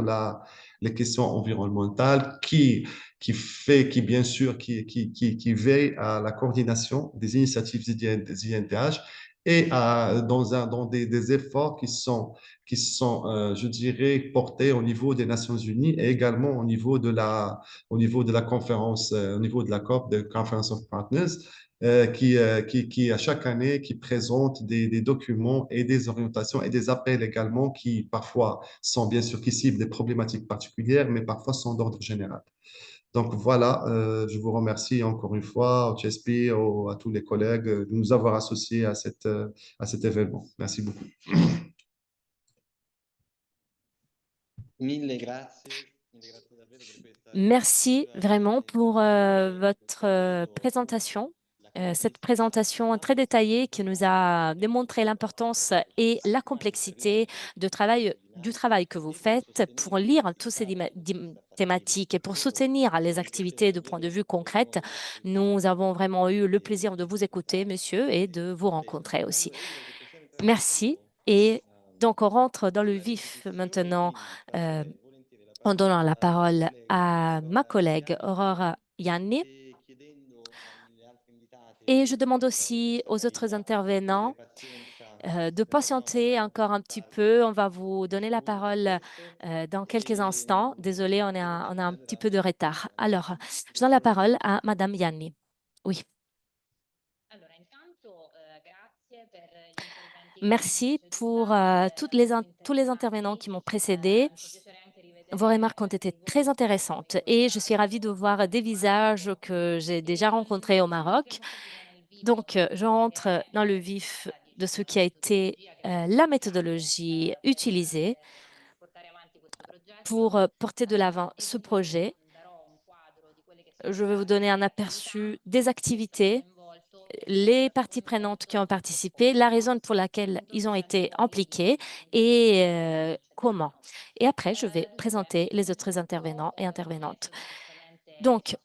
les questions environnementales, bien sûr, qui veille à la coordination des initiatives des INDH et dans des efforts qui sont, je dirais, portés au niveau des Nations Unies et également au niveau de la conférence, au niveau de la COP, de Conference of Partners, à chaque année, qui présente des documents et des orientations et des appels également qui parfois sont bien sûr qui ciblent des problématiques particulières, mais parfois sont d'ordre général. Donc voilà, je vous remercie encore une fois au CHSP, à tous les collègues de nous avoir associés à cet événement. Merci beaucoup. Mille grazie. Mille grazie davvero per questa Merci vraiment pour votre présentation, cette présentation très détaillée qui nous a démontré l'importance et la complexité du travail que vous faites pour lire toutes ces thématiques et pour soutenir les activités de point de vue concrètes. Nous avons vraiment eu le plaisir de vous écouter, monsieur, et de vous rencontrer aussi. Merci. Et donc, on rentre dans le vif maintenant en donnant la parole à ma collègue Aurora Ianni. Et je demande aussi aux autres intervenants de patienter encore un petit peu. On va vous donner la parole dans quelques instants. Désolée, on a un petit peu de retard. Alors, je donne la parole à Madame Ianni. Oui. Merci pour tous les intervenants qui m'ont précédé. Vos remarques ont été très intéressantes et je suis ravie de voir des visages que j'ai déjà rencontrés au Maroc. Donc, je rentre dans le vif de ce qui a été la méthodologie utilisée pour porter de l'avant ce projet. Je vais vous donner un aperçu des activités, les parties prenantes qui ont participé, la raison pour laquelle ils ont été impliqués et comment. Et après, je vais présenter les autres intervenants et intervenantes. Donc,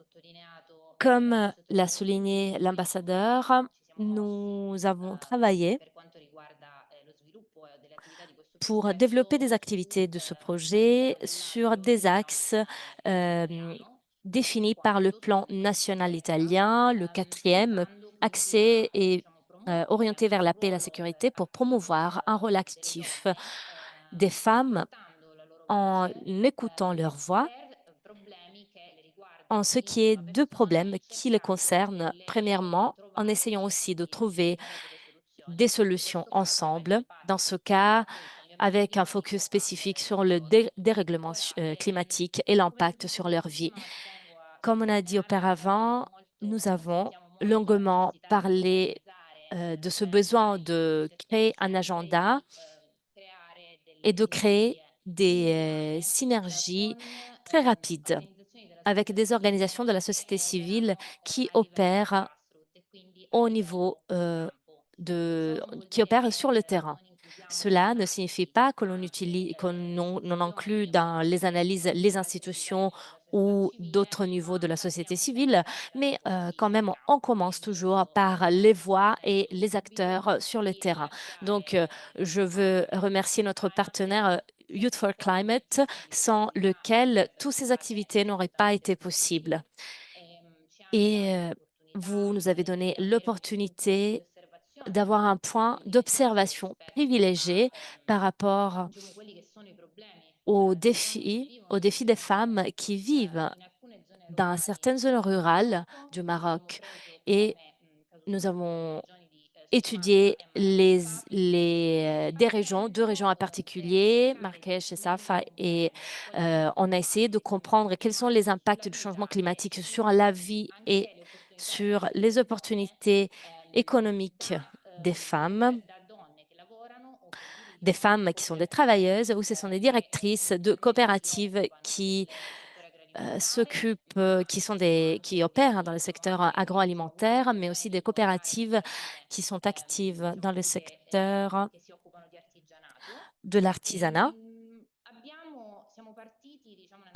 comme l'a souligné l'ambassadeur, nous avons travaillé pour développer des activités de ce projet sur des axes définis par le plan national italien, le 4e, axé et orienté vers la paix et la sécurité pour promouvoir un rôle actif des femmes en écoutant leur voix en ce qui est deux problèmes qui les concernent. Premièrement, en essayant aussi de trouver des solutions ensemble, dans ce cas, avec un focus spécifique sur le dérèglement climatique et l'impact sur leur vie. Comme on a dit auparavant, nous avons longuement parlé de ce besoin de créer un agenda et de créer des synergies très rapides avec des organisations de la société civile qui opèrent au niveau qui opèrent sur le terrain. Cela ne signifie pas que qu'on inclut dans les analyses les institutions ou d'autres niveaux de la société civile, mais quand même, on commence toujours par les voix et les acteurs sur le terrain. Donc, je veux remercier notre partenaire Youth for Climate, sans lequel toutes ces activités n'auraient pas été possibles. Et vous nous avez donné l'opportunité d'avoir un point d'observation privilégié par rapport aux défis des femmes qui vivent dans certaines zones rurales du Maroc. Et nous avons étudié deux régions en particulier, Marrakech et Safa, et on a essayé de comprendre quels sont les impacts du changement climatique sur la vie et sur les opportunités économiques des femmes des femmes qui sont des travailleuses ou ce sont des directrices de coopératives qui qui opèrent dans le secteur agroalimentaire, mais aussi des coopératives qui sont actives dans le secteur de l'artisanat.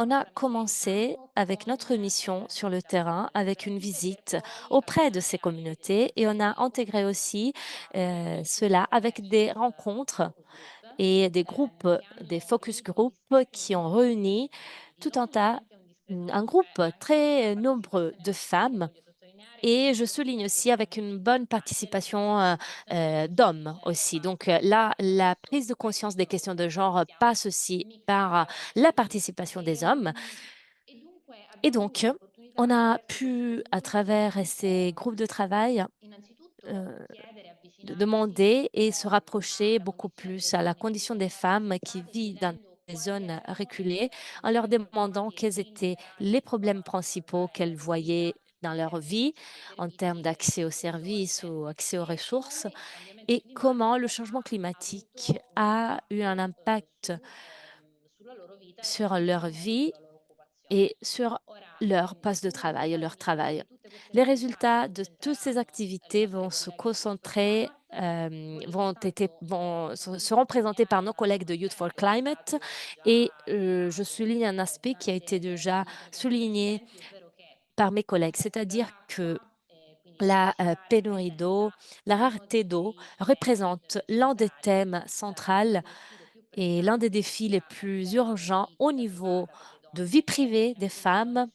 On a commencé avec notre mission sur le terrain, avec une visite auprès de ces communautés et on a intégré aussi cela avec des rencontres et des groupes, des focus group qui ont réuni tout un groupe très nombreux de femmes. Et je souligne aussi avec une bonne participation d'hommes aussi. Donc là, la prise de conscience des questions de genre passe aussi par la participation des hommes. Et donc, on a pu, à travers ces groupes de travail, de demander et se rapprocher beaucoup plus à la condition des femmes qui vivent dans des zones reculées en leur demandant quels étaient les problèmes principaux qu'elles voyaient dans leur vie en termes d'accès aux services ou accès aux ressources et comment le changement climatique a eu un impact sur leur vie et sur leur poste de travail et leur travail. Les résultats de toutes ces activités vont se concentrer, seront présentés par nos collègues de Youth for Climate et je souligne un aspect qui a été déjà souligné par mes collègues, c'est-à-dire que la pénurie d'eau, la rareté d'eau représente l'un des thèmes centraux et l'un des défis les plus urgents au niveau de vie privée des femmes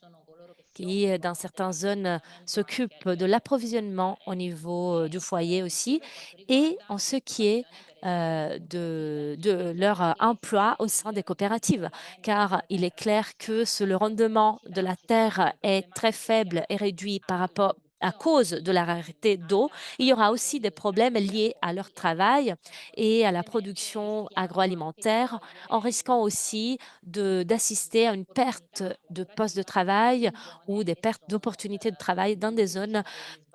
qui, dans certaines zones, s'occupent de l'approvisionnement au niveau du foyer aussi, et en ce qui est de leur emploi au sein des coopératives, car il est clair que si le rendement de la terre est très faible et réduit par rapport à cause de la rareté d'eau, il y aura aussi des problèmes liés à leur travail et à la production agroalimentaire, en risquant aussi d'assister à une perte de postes de travail ou des pertes d'opportunités de travail dans des zones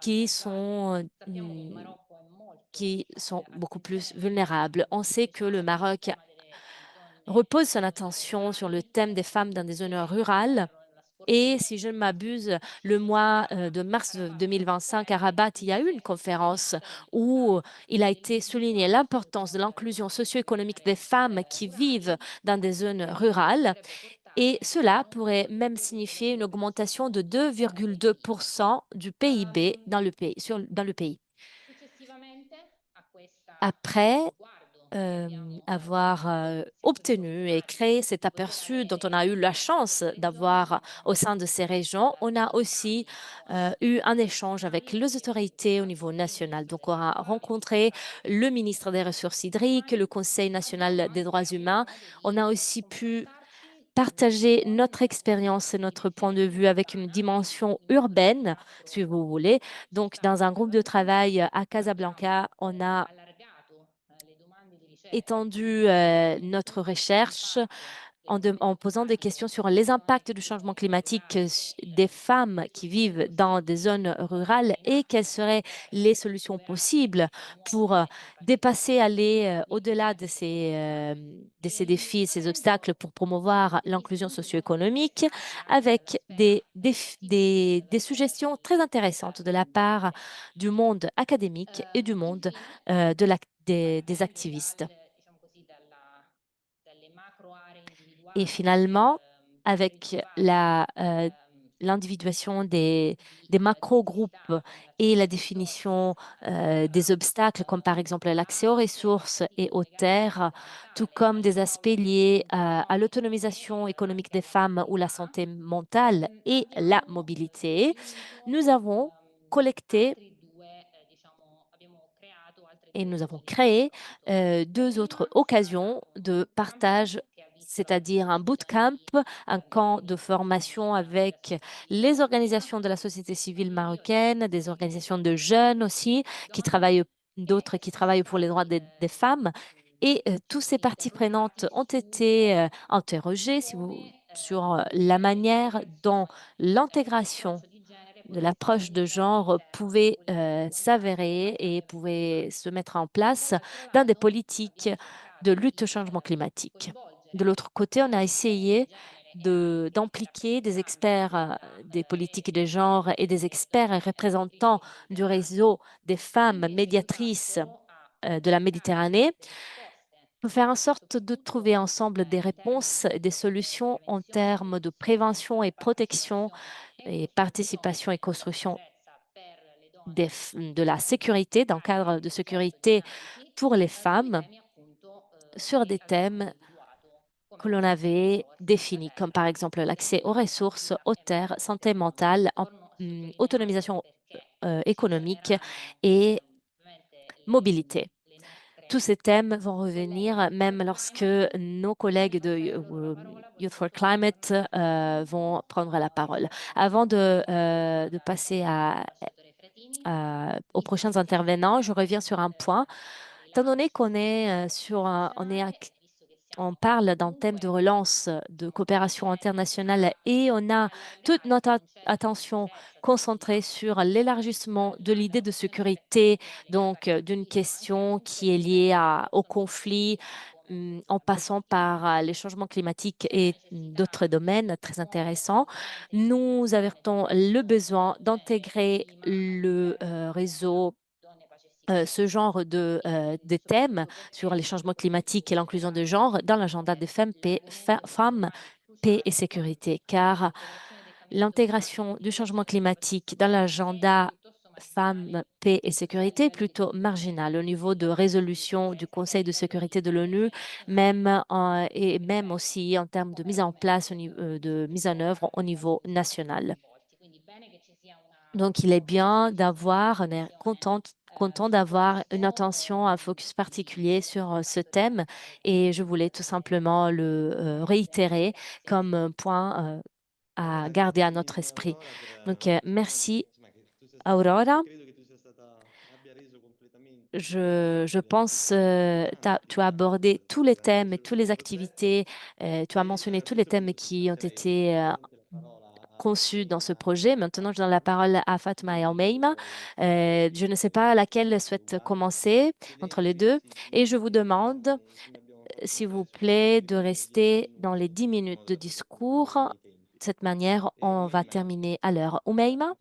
qui sont, qui sont beaucoup plus vulnérables. On sait que le Maroc repose son attention sur le thème des femmes dans des zones rurales. Et si je ne m'abuse, le mois de mars 2025 à Rabat, il y a eu une conférence où il a été souligné l'importance de l'inclusion socio-économique des femmes qui vivent dans des zones rurales. Et cela pourrait même signifier une augmentation de 2,2% du PIB dans le pays, dans le pays. Après avoir obtenu et créé cet aperçu dont on a eu la chance d'avoir au sein de ces régions, on a aussi eu un échange avec les autorités au niveau national. Donc, on a rencontré le ministre des Ressources hydriques, le Conseil national des droits humains. On a aussi pu partager notre expérience et notre point de vue avec une dimension urbaine, si vous voulez. Donc, dans un groupe de travail à Casablanca, on a étendu notre recherche en posant des questions sur les impacts du changement climatique des femmes qui vivent dans des zones rurales et quelles seraient les solutions possibles pour dépasser, aller au-delà de ces défis, ces obstacles pour promouvoir l'inclusion socio-économique avec des suggestions très intéressantes de la part du monde académique et du monde des activistes. Et finalement, avec l'individuation des macro-groupes et la définition des obstacles, comme par exemple l'accès aux ressources et aux terres, tout comme des aspects liés à l'autonomisation économique des femmes ou la santé mentale et la mobilité, nous avons collecté et nous avons créé deux autres occasions de partage, c'est-à-dire un bootcamp, un camp de formation avec les organisations de la société civile marocaine, des organisations de jeunes aussi, d'autres qui travaillent pour les droits des femmes. Et toutes ces parties prenantes ont été interrogées sur la manière dont l'intégration de l'approche de genre pouvait s'avérer et pouvait se mettre en place dans des politiques de lutte au changement climatique. De l'autre côté, on a essayé d'impliquer des experts des politiques de genre et des experts et représentants du réseau des femmes médiatrices de la Méditerranée pour faire en sorte de trouver ensemble des réponses et des solutions en termes de prévention et protection et participation et construction de la sécurité, dans le cadre de sécurité pour les femmes, sur des thèmes que l'on avait définis, comme par exemple l'accès aux ressources, aux terres, santé mentale, autonomisation économique et mobilité. Tous ces thèmes vont revenir même lorsque nos collègues de Youth for Climate vont prendre la parole. Avant de passer aux prochains intervenants, je reviens sur un point. Étant donné qu'on est on parle d'un thème de relance de coopération internationale et on a toute notre attention concentrée sur l'élargissement de l'idée de sécurité, donc d'une question qui est liée au conflit, en passant par les changements climatiques et d'autres domaines très intéressants. Nous avertons le besoin d'intégrer le réseau ce genre de thèmes sur les changements climatiques et l'inclusion de genre dans l'agenda des femmes, paix et sécurité, car l'intégration du changement climatique dans l'agenda femmes, paix et sécurité est plutôt marginale au niveau de résolution du Conseil de sécurité de l'ONU, et même aussi en termes de mise en place, de mise en œuvre au niveau national. Donc, il est bien d'avoir, on est content d'avoir une attention, un focus particulier sur ce thème et je voulais tout simplement le réitérer comme point à garder à notre esprit. Donc, merci Aurora. Je pense tu as abordé tous les thèmes et toutes les activités, tu as mentionné tous les thèmes qui ont été conçus dans ce projet. Maintenant, je donne la parole à Fatma et à Omeima. Je ne sais pas laquelle souhaite commencer entre les deux. Et je vous demande, s'il vous plaît, de rester dans les 10 minutes de discours. De cette manière, on va terminer à l'heure. Omeima,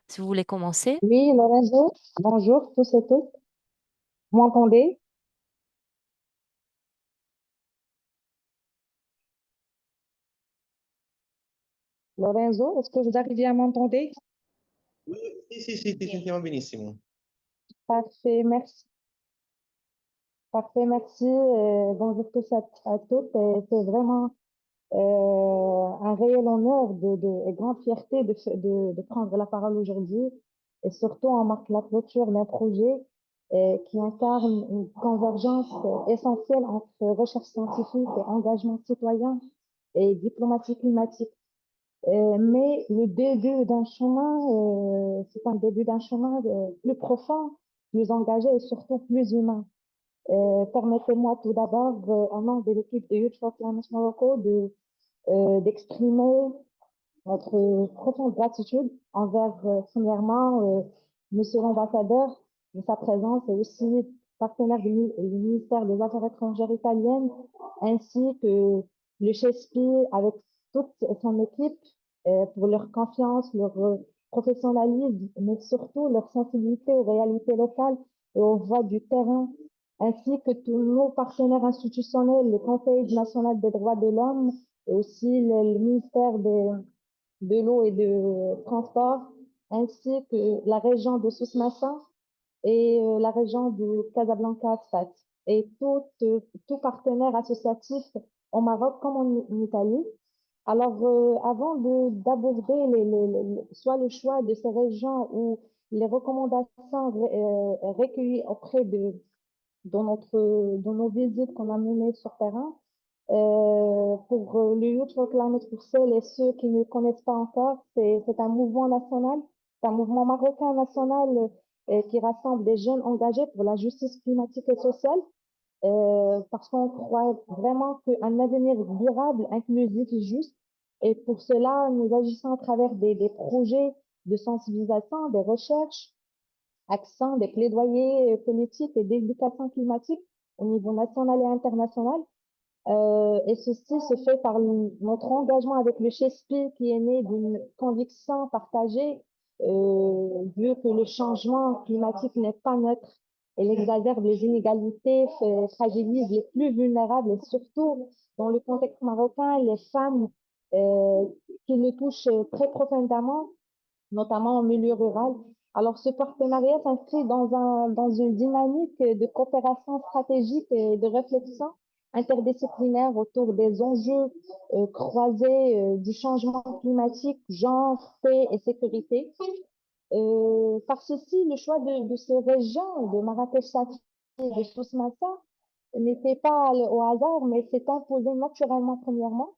si vous voulez commencer. Oui, Lorenzo, bonjour tous et toutes. Vous m'entendez? Lorenzo, est-ce que vous arrivez à m'entendre? Sì, ti sentiamo benissimo. Parfait, merci. Parfait, merci. Bonjour tous à toutes. C'est vraiment un réel honneur et grande fierté de prendre la parole aujourd'hui. Et surtout, on marque la clôture d'un projet qui incarne une convergence essentielle entre recherche scientifique et engagement citoyen et diplomatie climatique. Mais le début d'un chemin, c'est un début d'un chemin plus profond, plus engagé et surtout plus humain. Permettez-moi tout d'abord, au nom de l'équipe de Youth for Climate Morocco, d'exprimer notre profonde gratitude envers, premièrement, Monsieur l'ambassadeur de sa présence et aussi partenaire du ministère des Affaires étrangères italienne, ainsi que le CHESPI avec toute son équipe pour leur confiance, leur professionnalisme, mais surtout leur sensibilité aux réalités locales et aux voix du terrain, ainsi que tous nos partenaires institutionnels, le Conseil national des droits de l'homme et aussi le ministère de l'eau et de transport, ainsi que la région de Souss-Massa et la région de Casablanca-Sfax et tout partenaire associatif au Maroc comme en Italie. Alors, avant d'aborder soit le choix de ces régions ou les recommandations recueillies auprès de nos visites qu'on a menées sur terrain, pour le Youth for Climate, pour celles et ceux qui ne connaissent pas encore, c'est un mouvement national, c'est un mouvement marocain national qui rassemble des jeunes engagés pour la justice climatique et sociale, parce qu'on croit vraiment qu'un avenir durable, inclusif et juste, et pour cela, nous agissons à travers des projets de sensibilisation, des recherches, accents, des plaidoyers politiques et d'éducation climatique au niveau national et international. Et ceci se fait par notre engagement avec le CHESPI qui est né d'une conviction partagée, vu que le changement climatique n'est pas neutre. Elle exacerbe les inégalités, fragilise les plus vulnérables et surtout, dans le contexte marocain, les femmes qui le touchent très profondément, notamment en milieu rural. Alors, ce partenariat s'inscrit dans une dynamique de coopération stratégique et de réflexion interdisciplinaire autour des enjeux croisés du changement climatique, genre, paix et sécurité. Par ceci, le choix de ces régions, de Marrakech-Safi et de Souss-Massa, n'était pas au hasard, mais s'est imposé naturellement premièrement,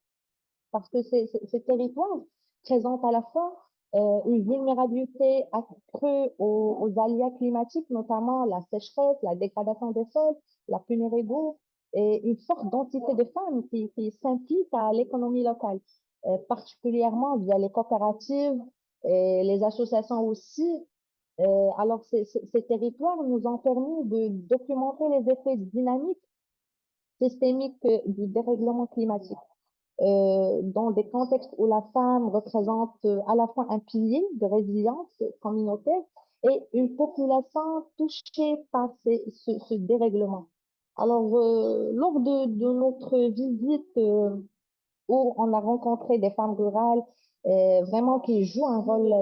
parce que ces territoires présentent à la fois une vulnérabilité accrue aux aléas climatiques, notamment la sécheresse, la dégradation des sols, la pénurie d'eau, et une forte densité de femmes qui s'impliquent à l'économie locale, particulièrement via les coopératives et les associations aussi. Alors, ces territoires nous ont permis de documenter les effets dynamiques systémiques du dérèglement climatique. Dans des contextes où la femme représente à la fois un pilier de résilience communautaire et une population touchée par ce dérèglement. Alors, lors de notre visite où on a rencontré des femmes rurales vraiment qui jouent un rôle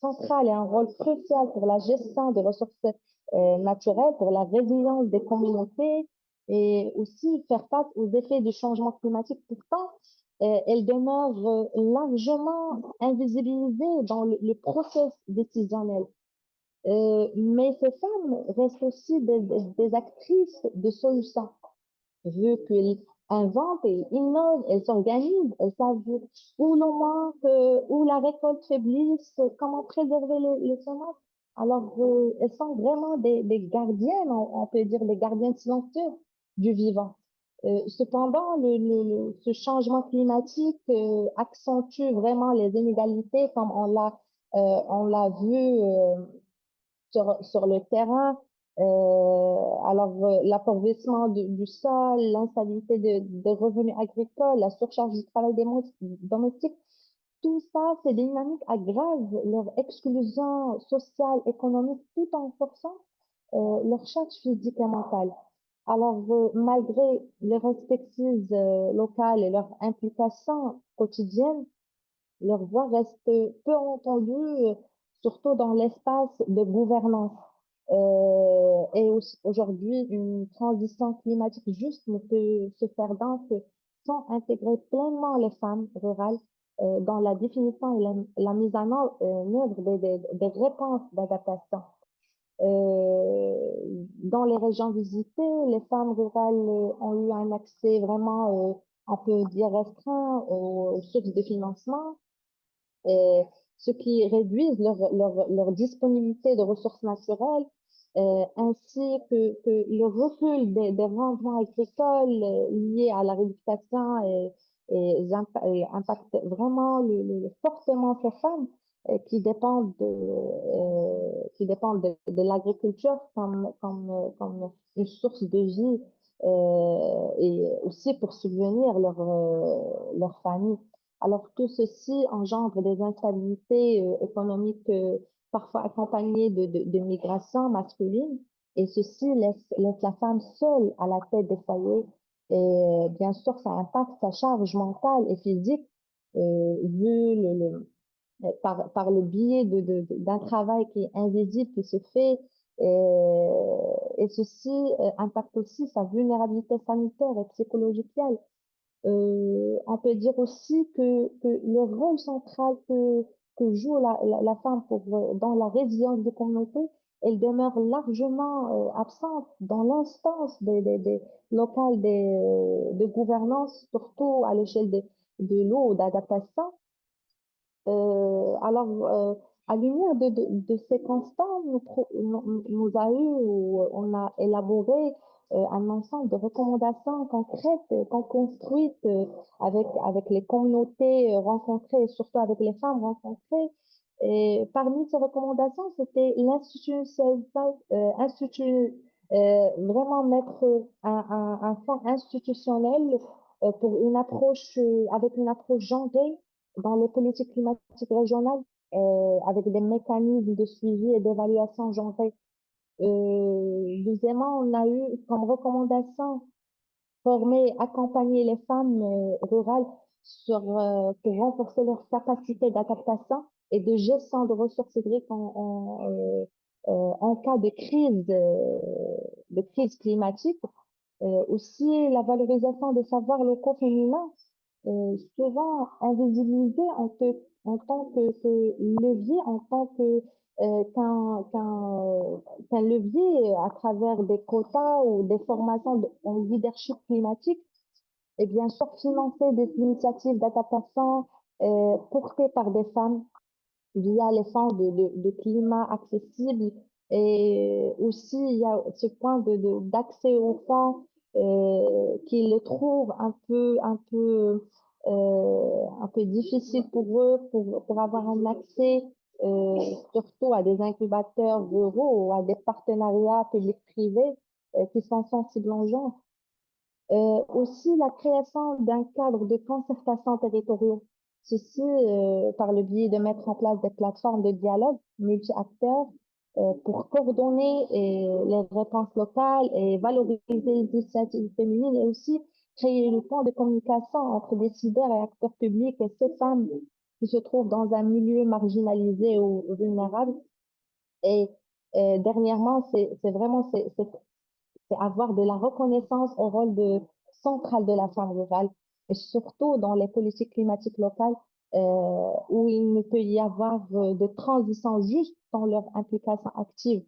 central et un rôle crucial pour la gestion des ressources naturelles, pour la résilience des communautés et aussi faire face aux effets du changement climatique. Pourtant, elles demeurent largement invisibilisées dans le processus décisionnel. Mais ces femmes restent aussi des actrices de solutions, vu qu'elles inventent et innovent, elles s'organisent, elles savent où l'on manque, où la récolte faiblisse, comment préserver les semences. Alors, elles sont vraiment des gardiennes, on peut dire des gardiennes silencieuses du vivant. Cependant, ce changement climatique accentue vraiment les inégalités, comme on l'a vu sur le terrain. Alors, l'appauvrissement du sol, l'instabilité des revenus agricoles, la surcharge du travail domestique, tout ça, ces dynamiques aggravent leur exclusion sociale, économique, tout en forçant leur charge physique et mentale. Alors, malgré leurs expertises locales et leur implication quotidienne, leur voix reste peu entendue, surtout dans l'espace de gouvernance. Et aujourd'hui, une transition climatique juste ne peut se faire donc sans intégrer pleinement les femmes rurales dans la définition et la mise en œuvre des réponses d'adaptation. Dans les régions visitées, les femmes rurales ont eu un accès vraiment, on peut dire, restreint aux sources de financement, ce qui réduit leur disponibilité de ressources naturelles, ainsi que le recul des rendements agricoles liés à la réduction et impacte vraiment fortement ces femmes qui dépendent de l'agriculture comme une source de vie et aussi pour subvenir leur famille. Alors, tout ceci engendre des instabilités économiques parfois accompagnées de migrations masculines, et ceci laisse la femme seule à la tête des foyers. Et bien sûr, ça impacte sa charge mentale et physique, vu par le biais d'un travail qui est invisible, qui se fait, et ceci impacte aussi sa vulnérabilité sanitaire et psychologique. On peut dire aussi que le rôle central que joue la femme dans la résilience des communautés, elle demeure largement absente dans l'instance locale de gouvernance, surtout à l'échelle de l'eau, d'adaptation. Alors, à lumière de ces constats, on a élaboré un ensemble de recommandations concrètes qu'on construit avec les communautés rencontrées et surtout avec les femmes rencontrées. Et parmi ces recommandations, c'était vraiment mettre un fonds institutionnel pour une approche, avec une approche genrée dans les politiques climatiques régionales, avec des mécanismes de suivi et d'évaluation genrée. Deuxièmement, on a eu comme recommandation former, accompagner les femmes rurales pour renforcer leur capacité d'adaptation et de gestion de ressources hydriques en cas de crise climatique. Aussi, la valorisation des savoirs locaux féminins, souvent invisibilisés en tant que levier, en tant qu'un levier à travers des quotas ou des formations en leadership climatique, et bien sûr financer des initiatives d'adaptation portées par des femmes via les fonds de climat accessible. Et aussi, il y a ce point d'accès aux fonds qui le trouvent un peu difficile pour eux pour avoir un accès surtout à des incubateurs ruraux ou à des partenariats publics-privés qui sont sensibles en genre. Aussi la création d'un cadre de concertation territoriaux. Ceci par le biais de mettre en place des plateformes de dialogue multi-acteurs pour coordonner les réponses locales et valoriser les initiatives féminines et aussi créer le point de communication entre décideurs et acteurs publics et ces femmes qui se trouvent dans un milieu marginalisé ou vulnérable. Et dernièrement, c'est avoir de la reconnaissance au rôle central de la femme rurale, et surtout dans les politiques climatiques locales, où il ne peut y avoir de transition juste dans leur implication active.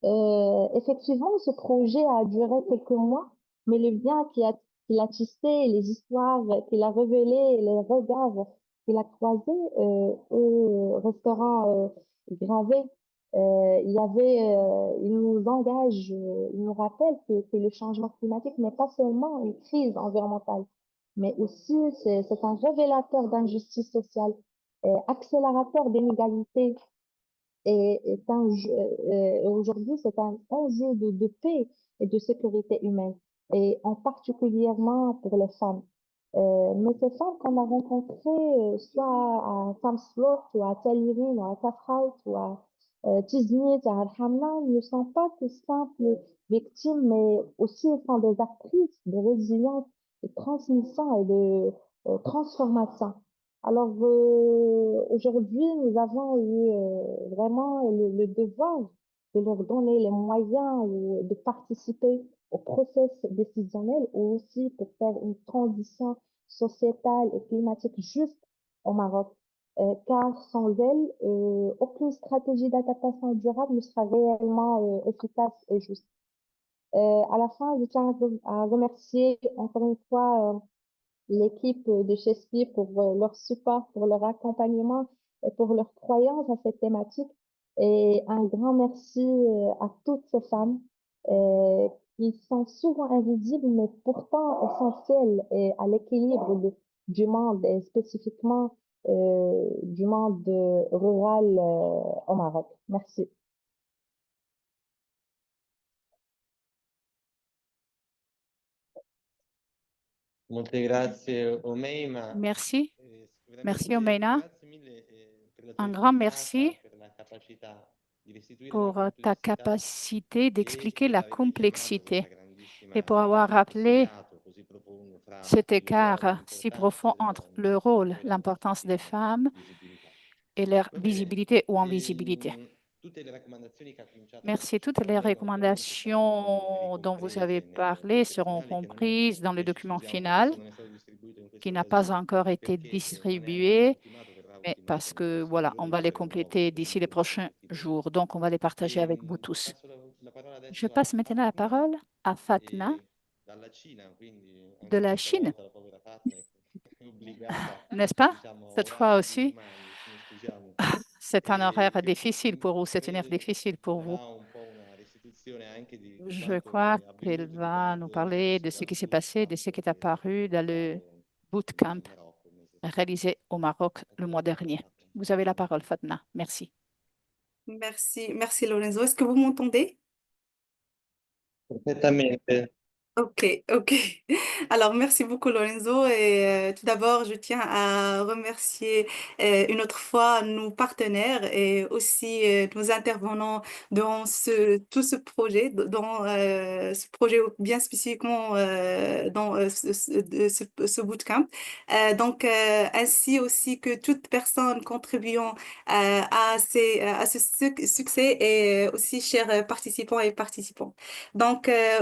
Effectivement, ce projet a duré quelques mois, mais le lien qu'il a tissé, les histoires qu'il a révélées, les regards qu'il a croisés, resteront gravés. Il nous engage, il nous rappelle que le changement climatique n'est pas seulement une crise environnementale, mais aussi c'est un révélateur d'injustice sociale, accélérateur d'inégalités, aujourd'hui, c'est un enjeu de paix et de sécurité humaine, et en particulièrement pour les femmes. Mais ces femmes qu'on a rencontrées, soit à Tamslof, ou à Tel Irin, ou à Tafraout, ou à Tiznit, à Al-Hamna, ne sont pas que simples victimes, mais aussi sont des actrices de résilience, de transmission et de transformation. Alors aujourd'hui, nous avons eu vraiment le devoir de leur donner les moyens de participer au processus décisionnel, ou aussi pour faire une transition sociétale et climatique juste au Maroc. Car sans elles, aucune stratégie d'adaptation durable ne sera réellement efficace et juste. À la fin, je tiens à remercier encore une fois l'équipe de Chespi pour leur support, pour leur accompagnement et pour leur croyance à cette thématique. Et un grand merci à toutes ces femmes euh, qui sont souvent invisibles, mais pourtant essentielles à l'équilibre du monde, et spécifiquement du monde rural au Maroc. Merci. Merci. Merci, Omeina. Un grand merci pour ta capacité d'expliquer la complexité et pour avoir rappelé cet écart si profond entre le rôle, l'importance des femmes et leur visibilité ou invisibilité. Merci. Toutes les recommandations dont vous avez parlé seront comprises dans le document final qui n'a pas encore été distribué, mais parce que voilà, on va les compléter d'ici les prochains jours. Donc, on va les partager avec vous tous. Je passe maintenant la parole à Fatna de la Chine, n'est-ce pas? Cette fois aussi, c'est un horaire difficile pour vous, c'est une heure difficile pour vous. Je crois qu'elle va nous parler de ce qui s'est passé, de ce qui est apparu dans le bootcamp réalisé au Maroc le mois dernier. Vous avez la parole, Fatna. Merci. Merci, merci Lorenzo. Est-ce que vous m'entendez? Perfettamente. Ok, ok. Alors, merci beaucoup, Lorenzo. Et tout d'abord, je tiens à remercier une autre fois nos partenaires et aussi nos intervenants dans tout ce projet, dans ce projet bien spécifiquement dans ce bootcamp. Ainsi aussi que toute personne contribuant à ce succès et aussi chers participants et participantes.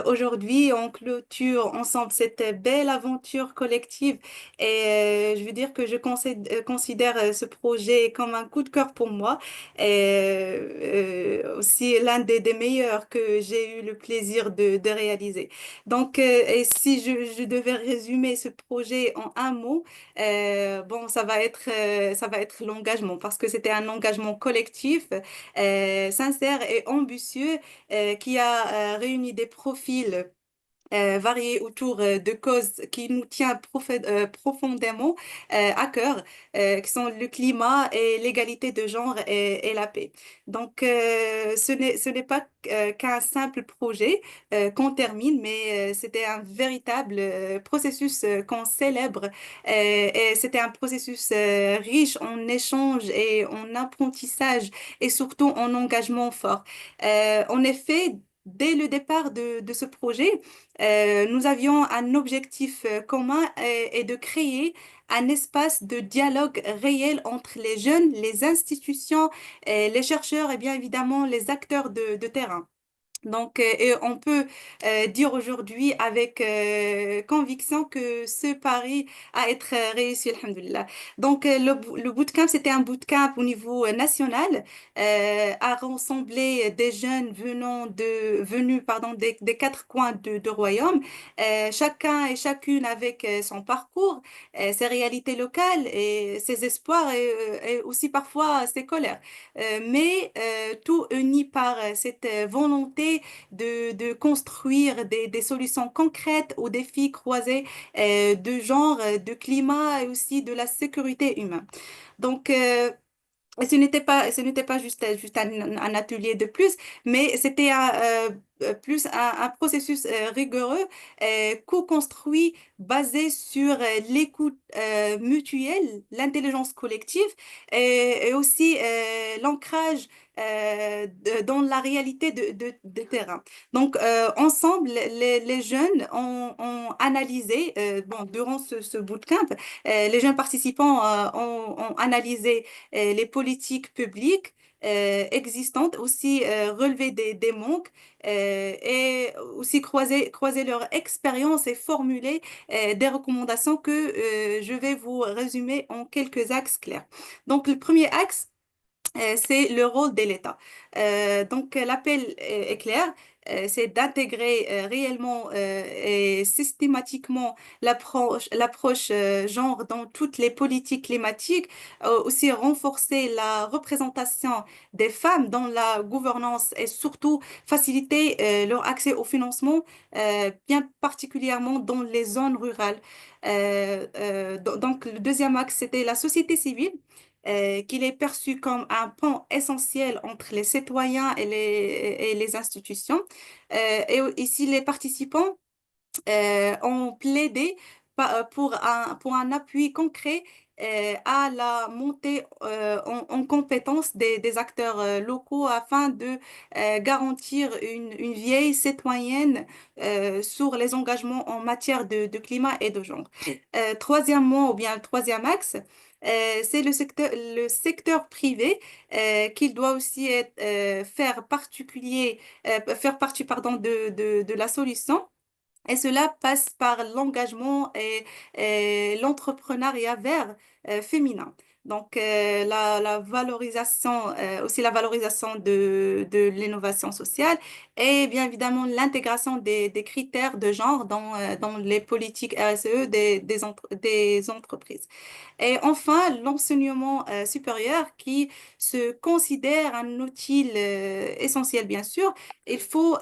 Aujourd'hui, on clôture ensemble cette belle aventure collective et je veux dire que je considère ce projet comme un coup de cœur pour moi et aussi l'un des meilleurs que j'ai eu le plaisir de réaliser. Et si je devais résumer ce projet en un mot, bon, ça va être l'engagement parce que c'était un engagement collectif, sincère et ambitieux qui a réuni des profils variés autour de causes qui nous tiennent profondément à cœur, qui sont le climat et l'égalité de genre et la paix. Ce n'est pas qu'un simple projet qu'on termine, mais c'était un véritable processus qu'on célèbre. Et c'était un processus riche en échanges et en apprentissage et surtout en engagement fort. En effet, dès le départ de ce projet, nous avions un objectif commun et de créer un espace de dialogue réel entre les jeunes, les institutions, les chercheurs et bien évidemment les acteurs de terrain. Et on peut dire aujourd'hui avec conviction que ce pari a été réussi, alhamdoulilah. Le bootcamp, c'était un bootcamp au niveau national, à rassembler des jeunes venus, pardon, des quatre coins de royaume, chacun et chacune avec son parcours, ses réalités locales et ses espoirs et aussi parfois ses colères. Tout uni par cette volonté de construire des solutions concrètes aux défis croisés de genre, de climat et aussi de la sécurité humaine. Donc, euh, et ce n'était pas juste un atelier de plus, mais c'était plus un processus rigoureux, co-construit, basé sur l'écoute mutuelle, l'intelligence collective et aussi l'ancrage dans la réalité de terrain. Ensemble, les jeunes ont analysé, bon, durant ce bootcamp, les jeunes participants ont analysé les politiques publiques existantes, aussi relever des manques et aussi croiser leur expérience et formuler des recommandations que je vais vous résumer en quelques axes clairs. Donc, le premier axe, c'est le rôle de l'État. L'appel est clair, c'est d'intégrer réellement et systématiquement l'approche genre dans toutes les politiques climatiques, aussi renforcer la représentation des femmes dans la gouvernance et surtout faciliter leur accès au financement, bien particulièrement dans les zones rurales. Le deuxième axe, c'était la société civile qu'il est perçu comme un pont essentiel entre les citoyens et les institutions. Ici, les participants ont plaidé pour un appui concret à la montée en compétence des acteurs locaux afin de garantir une vieille citoyenne sur les engagements en matière de climat et de genre. Troisièmement, ou bien le troisième axe, c'est le secteur privé qui doit aussi faire partie pardon, de la solution et cela passe par l'engagement et l'entrepreneuriat vert féminin. La valorisation, aussi la valorisation de l'innovation sociale et bien évidemment l'intégration des critères de genre dans les politiques RSE des entreprises. Et enfin, l'enseignement supérieur qui se considère un outil essentiel, bien sûr. Il faut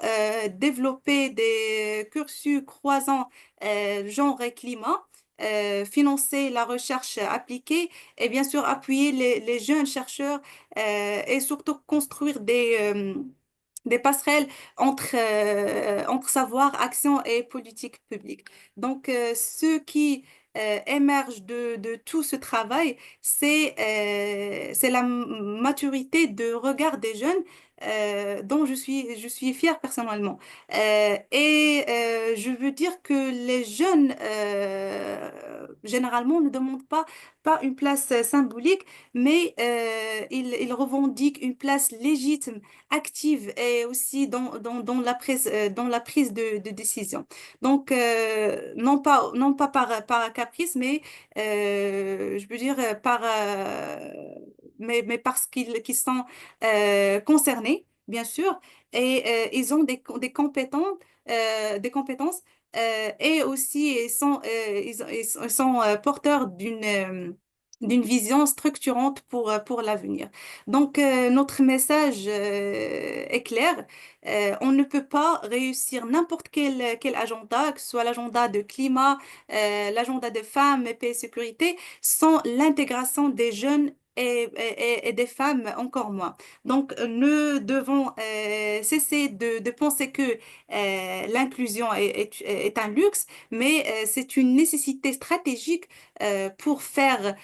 développer des cursus croisant genre et climat, financer la recherche appliquée et bien sûr appuyer les jeunes chercheurs et surtout construire des passerelles entre savoir, action et politique publique. Donc, ce qui émerge de tout ce travail, c'est la maturité de regard des jeunes dont je suis fière personnellement. Je veux dire que les jeunes, généralement, ne demandent pas une place symbolique, mais ils revendiquent une place légitime, active et aussi dans la prise de décision. Donc, non pas par caprice, mais je veux dire mais parce qu'ils sont concernés, bien sûr, et ils ont des compétences et aussi ils sont porteurs d'une vision structurante pour l'avenir. Donc, notre message est clair. On ne peut pas réussir n'importe quel agenda, que ce soit l'agenda de climat, l'agenda de femmes, paix et sécurité, sans l'intégration des jeunes et des femmes encore moins. Donc, nous devons cesser de penser que l'inclusion est un luxe, mais c'est une nécessité stratégique pour faire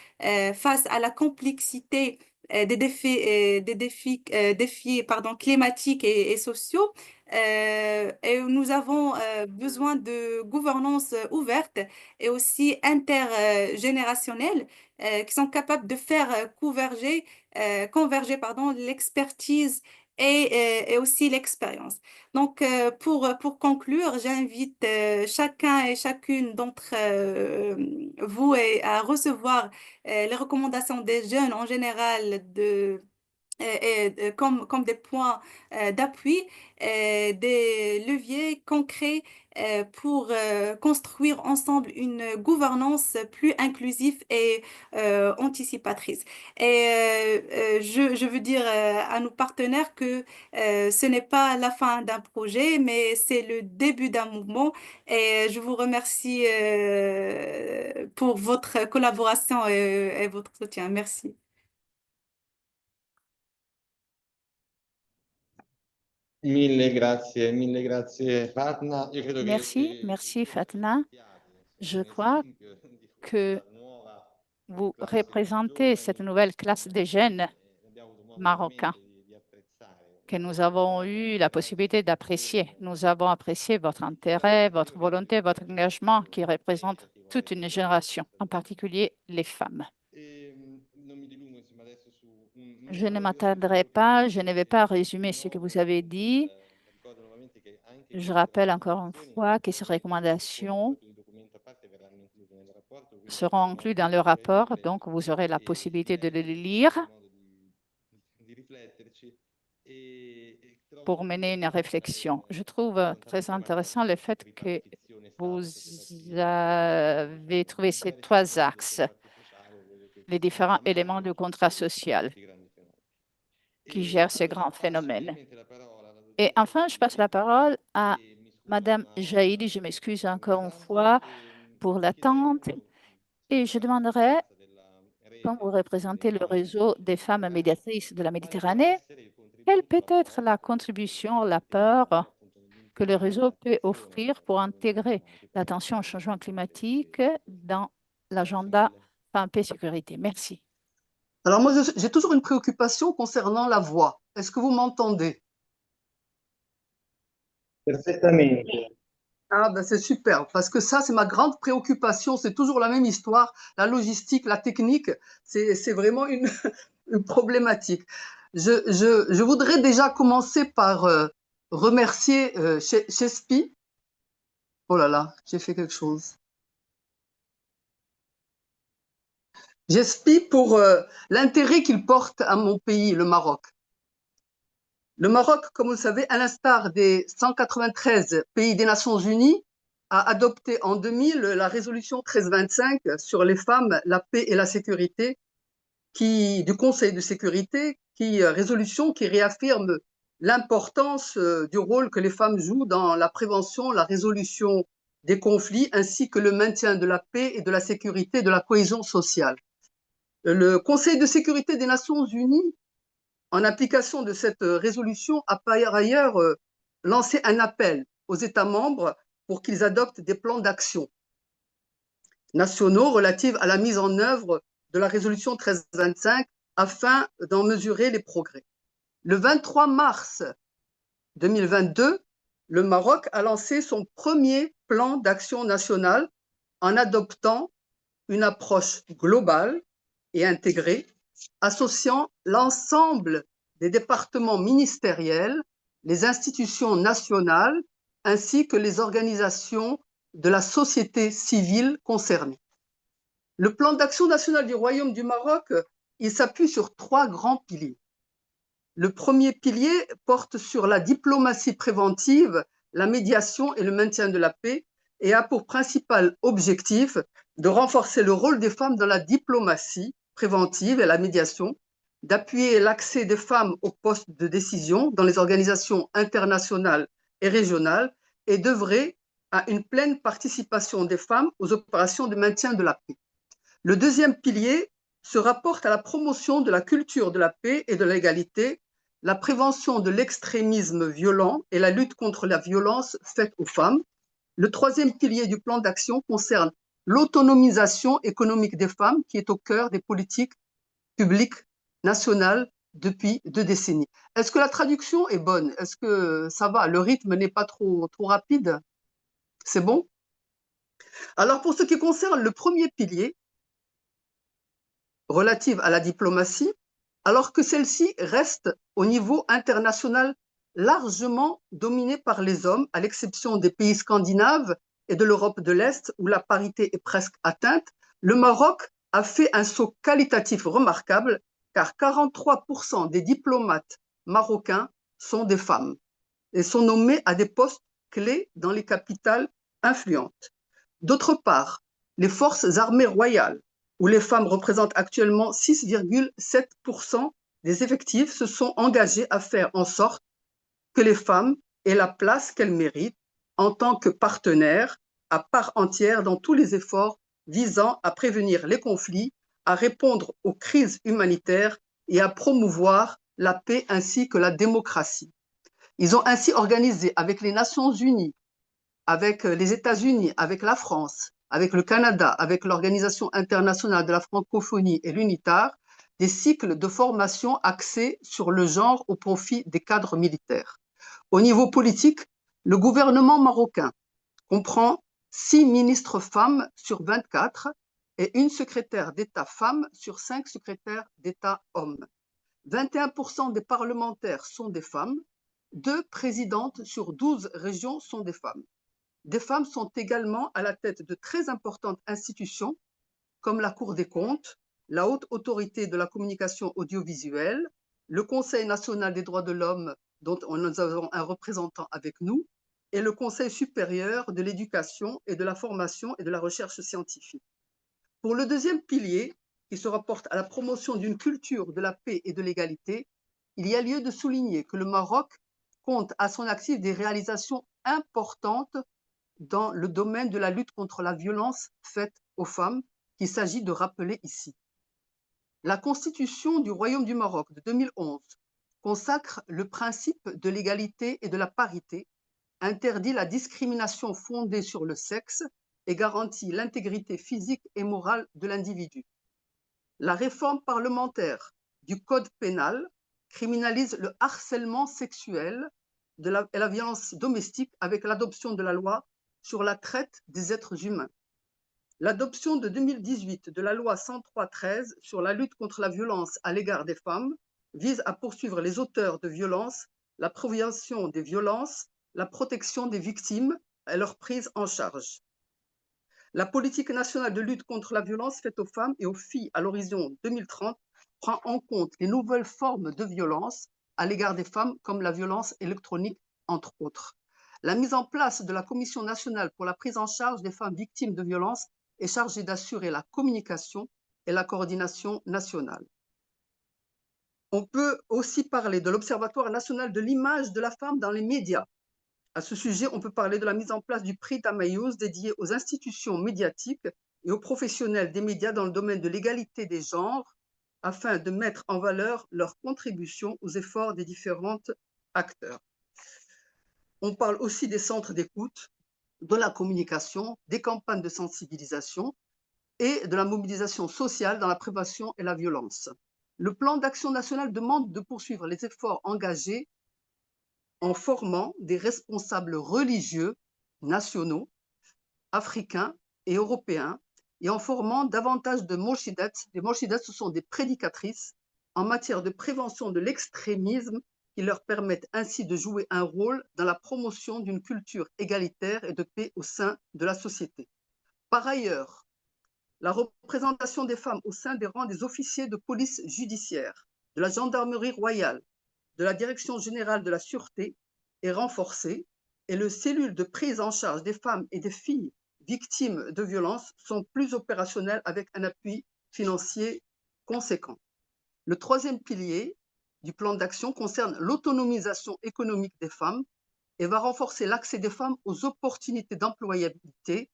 face à la complexité défis pardon, climatiques et sociaux. Et nous avons besoin de gouvernance ouverte et aussi intergénérationnelle qui sont capables de faire converger pardon, l'expertise et aussi l'expérience. Donc, pour conclure, j'invite chacun et chacune d'entre vous à recevoir les recommandations des jeunes en général comme des points d'appui, des leviers concrets pour construire ensemble une gouvernance plus inclusive et anticipatrice. Et je veux dire à nos partenaires que ce n'est pas la fin d'un projet, mais c'est le début d'un mouvement. Et je vous remercie pour votre collaboration et votre soutien. Merci. Mille grazie Fatna. Io credo Merci, merci Fatna. Je crois que vous représentez cette nouvelle classe des jeunes marocains que nous avons eu la possibilité d'apprécier. Nous avons apprécié votre intérêt, votre volonté, votre engagement qui représente toute une génération, en particulier les femmes. Je ne m'attarderai pas, je ne vais pas résumer ce que vous avez dit. Je rappelle encore une fois que ces recommandations seront incluses dans le rapport, donc vous aurez la possibilité de les lire pour mener une réflexion. Je trouve très intéressant le fait que vous avez trouvé ces trois axes, les différents éléments du contrat social qui gèrent ces grands phénomènes. Et enfin, je passe la parole à Madame Jaïdi. Je m'excuse encore une fois pour l'attente et je demanderai, quand vous représentez le réseau des femmes médiatrices de la Méditerranée, quelle peut être la contribution, l'apport que le réseau peut offrir pour intégrer l'attention au changement climatique dans l'agenda Femmes, Paix, Sécurité. Merci. Alors moi, j'ai toujours une préoccupation concernant la voix. Est-ce que vous m'entendez? Perfettamente. Ah ben c'est super, parce que ça, c'est ma grande préoccupation. C'est toujours la même histoire, la logistique, la technique, c'est vraiment une, une problématique. Je voudrais déjà commencer par remercier Chespi. Oh là là, j'ai fait quelque chose. Chespi pour l'intérêt qu'il porte à mon pays, le Maroc. Le Maroc, comme vous le savez, à l'instar des 193 pays des Nations Unies, a adopté en 2000 la résolution 1325 sur les femmes, la paix et la sécurité du Conseil de sécurité, résolution qui réaffirme l'importance du rôle que les femmes jouent dans la prévention, la résolution des conflits, ainsi que le maintien de la paix et de la sécurité, de la cohésion sociale. Le Conseil de sécurité des Nations Unies en application de cette résolution, a par ailleurs lancé un appel aux États membres pour qu'ils adoptent des plans d'action nationaux relatifs à la mise en œuvre de la résolution 1325 afin d'en mesurer les progrès. Le 23 mars 2022, le Maroc a lancé son premier plan d'action national en adoptant une approche globale et intégrée, associant l'ensemble des départements ministériels, les institutions nationales, ainsi que les organisations de la société civile concernées. Le plan d'action national du Royaume du Maroc, il s'appuie sur 3 grands piliers. Le premier pilier porte sur la diplomatie préventive, la médiation et le maintien de la paix et a pour principal objectif de renforcer le rôle des femmes dans la diplomatie préventive et la médiation, d'appuyer l'accès des femmes aux postes de décision dans les organisations internationales et régionales et d'œuvrer à une pleine participation des femmes aux opérations de maintien de la paix. Le deuxième pilier se rapporte à la promotion de la culture de la paix et de l'égalité, la prévention de l'extrémisme violent et la lutte contre la violence faite aux femmes. Le troisième pilier du plan d'action concerne l'autonomisation économique des femmes qui est au cœur des politiques publiques nationales depuis 2 décennies. Est-ce que la traduction est bonne? Est-ce que ça va? Le rythme n'est pas trop rapide? C'est bon? Alors, pour ce qui concerne le premier pilier, relative à la diplomatie, alors que celle-ci reste au niveau international largement dominée par les hommes, à l'exception des pays scandinaves et de l'Europe de l'Est, où la parité est presque atteinte, le Maroc a fait un saut qualitatif remarquable, car 43% des diplomates marocains sont des femmes et sont nommés à des postes clés dans les capitales influentes. D'autre part, les forces armées royales, où les femmes représentent actuellement 6,7% des effectifs, se sont engagées à faire en sorte que les femmes aient la place qu'elles méritent en tant que partenaires à part entière dans tous les efforts visant à prévenir les conflits, à répondre aux crises humanitaires et à promouvoir la paix ainsi que la démocratie. Ils ont ainsi organisé avec les Nations Unies, avec les États-Unis, avec la France, avec le Canada, avec l'Organisation internationale de la francophonie et l'UNITAR, des cycles de formation axés sur le genre au profit des cadres militaires. Au niveau politique, le gouvernement marocain comprend 6 ministres femmes sur 24 et une secrétaire d'État femme sur 5 secrétaires d'État hommes. 21% des parlementaires sont des femmes, 2 présidentes sur 12 régions sont des femmes. Des femmes sont également à la tête de très importantes institutions comme la Cour des comptes, la Haute Autorité de la communication audiovisuelle, le Conseil national des droits de l'homme, dont nous avons un représentant avec nous, et le Conseil supérieur de l'éducation et de la formation et de la recherche scientifique. Pour le deuxième pilier, qui se rapporte à la promotion d'une culture de la paix et de l'égalité, il y a lieu de souligner que le Maroc compte à son actif des réalisations importantes dans le domaine de la lutte contre la violence faite aux femmes, qu'il s'agit de rappeler ici. La Constitution du Royaume du Maroc de 2011 consacre le principe de l'égalité et de la parité, interdit la discrimination fondée sur le sexe et garantit l'intégrité physique et morale de l'individu. La réforme parlementaire du Code pénal criminalise le harcèlement sexuel et la violence domestique avec l'adoption de la loi sur la traite des êtres humains. L'adoption de 2018 de la loi 103/13 sur la lutte contre la violence à l'égard des femmes vise à poursuivre les auteurs de violences, la prévention des violences, la protection des victimes et leur prise en charge. La politique nationale de lutte contre la violence faite aux femmes et aux filles à l'horizon 2030 prend en compte les nouvelles formes de violence à l'égard des femmes comme la violence électronique, entre autres. La mise en place de la Commission nationale pour la prise en charge des femmes victimes de violences est chargée d'assurer la communication et la coordination nationale. On peut aussi parler de l'Observatoire national de l'image de la femme dans les médias. À ce sujet, on peut parler de la mise en place du prix Tamayouz dédié aux institutions médiatiques et aux professionnels des médias dans le domaine de l'égalité des genres afin de mettre en valeur leur contribution aux efforts des différents acteurs. On parle aussi des centres d'écoute, de la communication, des campagnes de sensibilisation et de la mobilisation sociale dans la prévention et la violence. Le plan d'action national demande de poursuivre les efforts engagés en formant des responsables religieux nationaux, africains et européens, et en formant davantage de morshidates. Les morshidates, ce sont des prédicatrices en matière de prévention de l'extrémisme qui leur permettent ainsi de jouer un rôle dans la promotion d'une culture égalitaire et de paix au sein de la société. Par ailleurs, la représentation des femmes au sein des rangs des officiers de police judiciaire, de la gendarmerie royale, de la Direction générale de la sûreté est renforcée et les cellules de prise en charge des femmes et des filles victimes de violences sont plus opérationnelles avec un appui financier conséquent. Le troisième pilier du plan d'action concerne l'autonomisation économique des femmes et va renforcer l'accès des femmes aux opportunités d'employabilité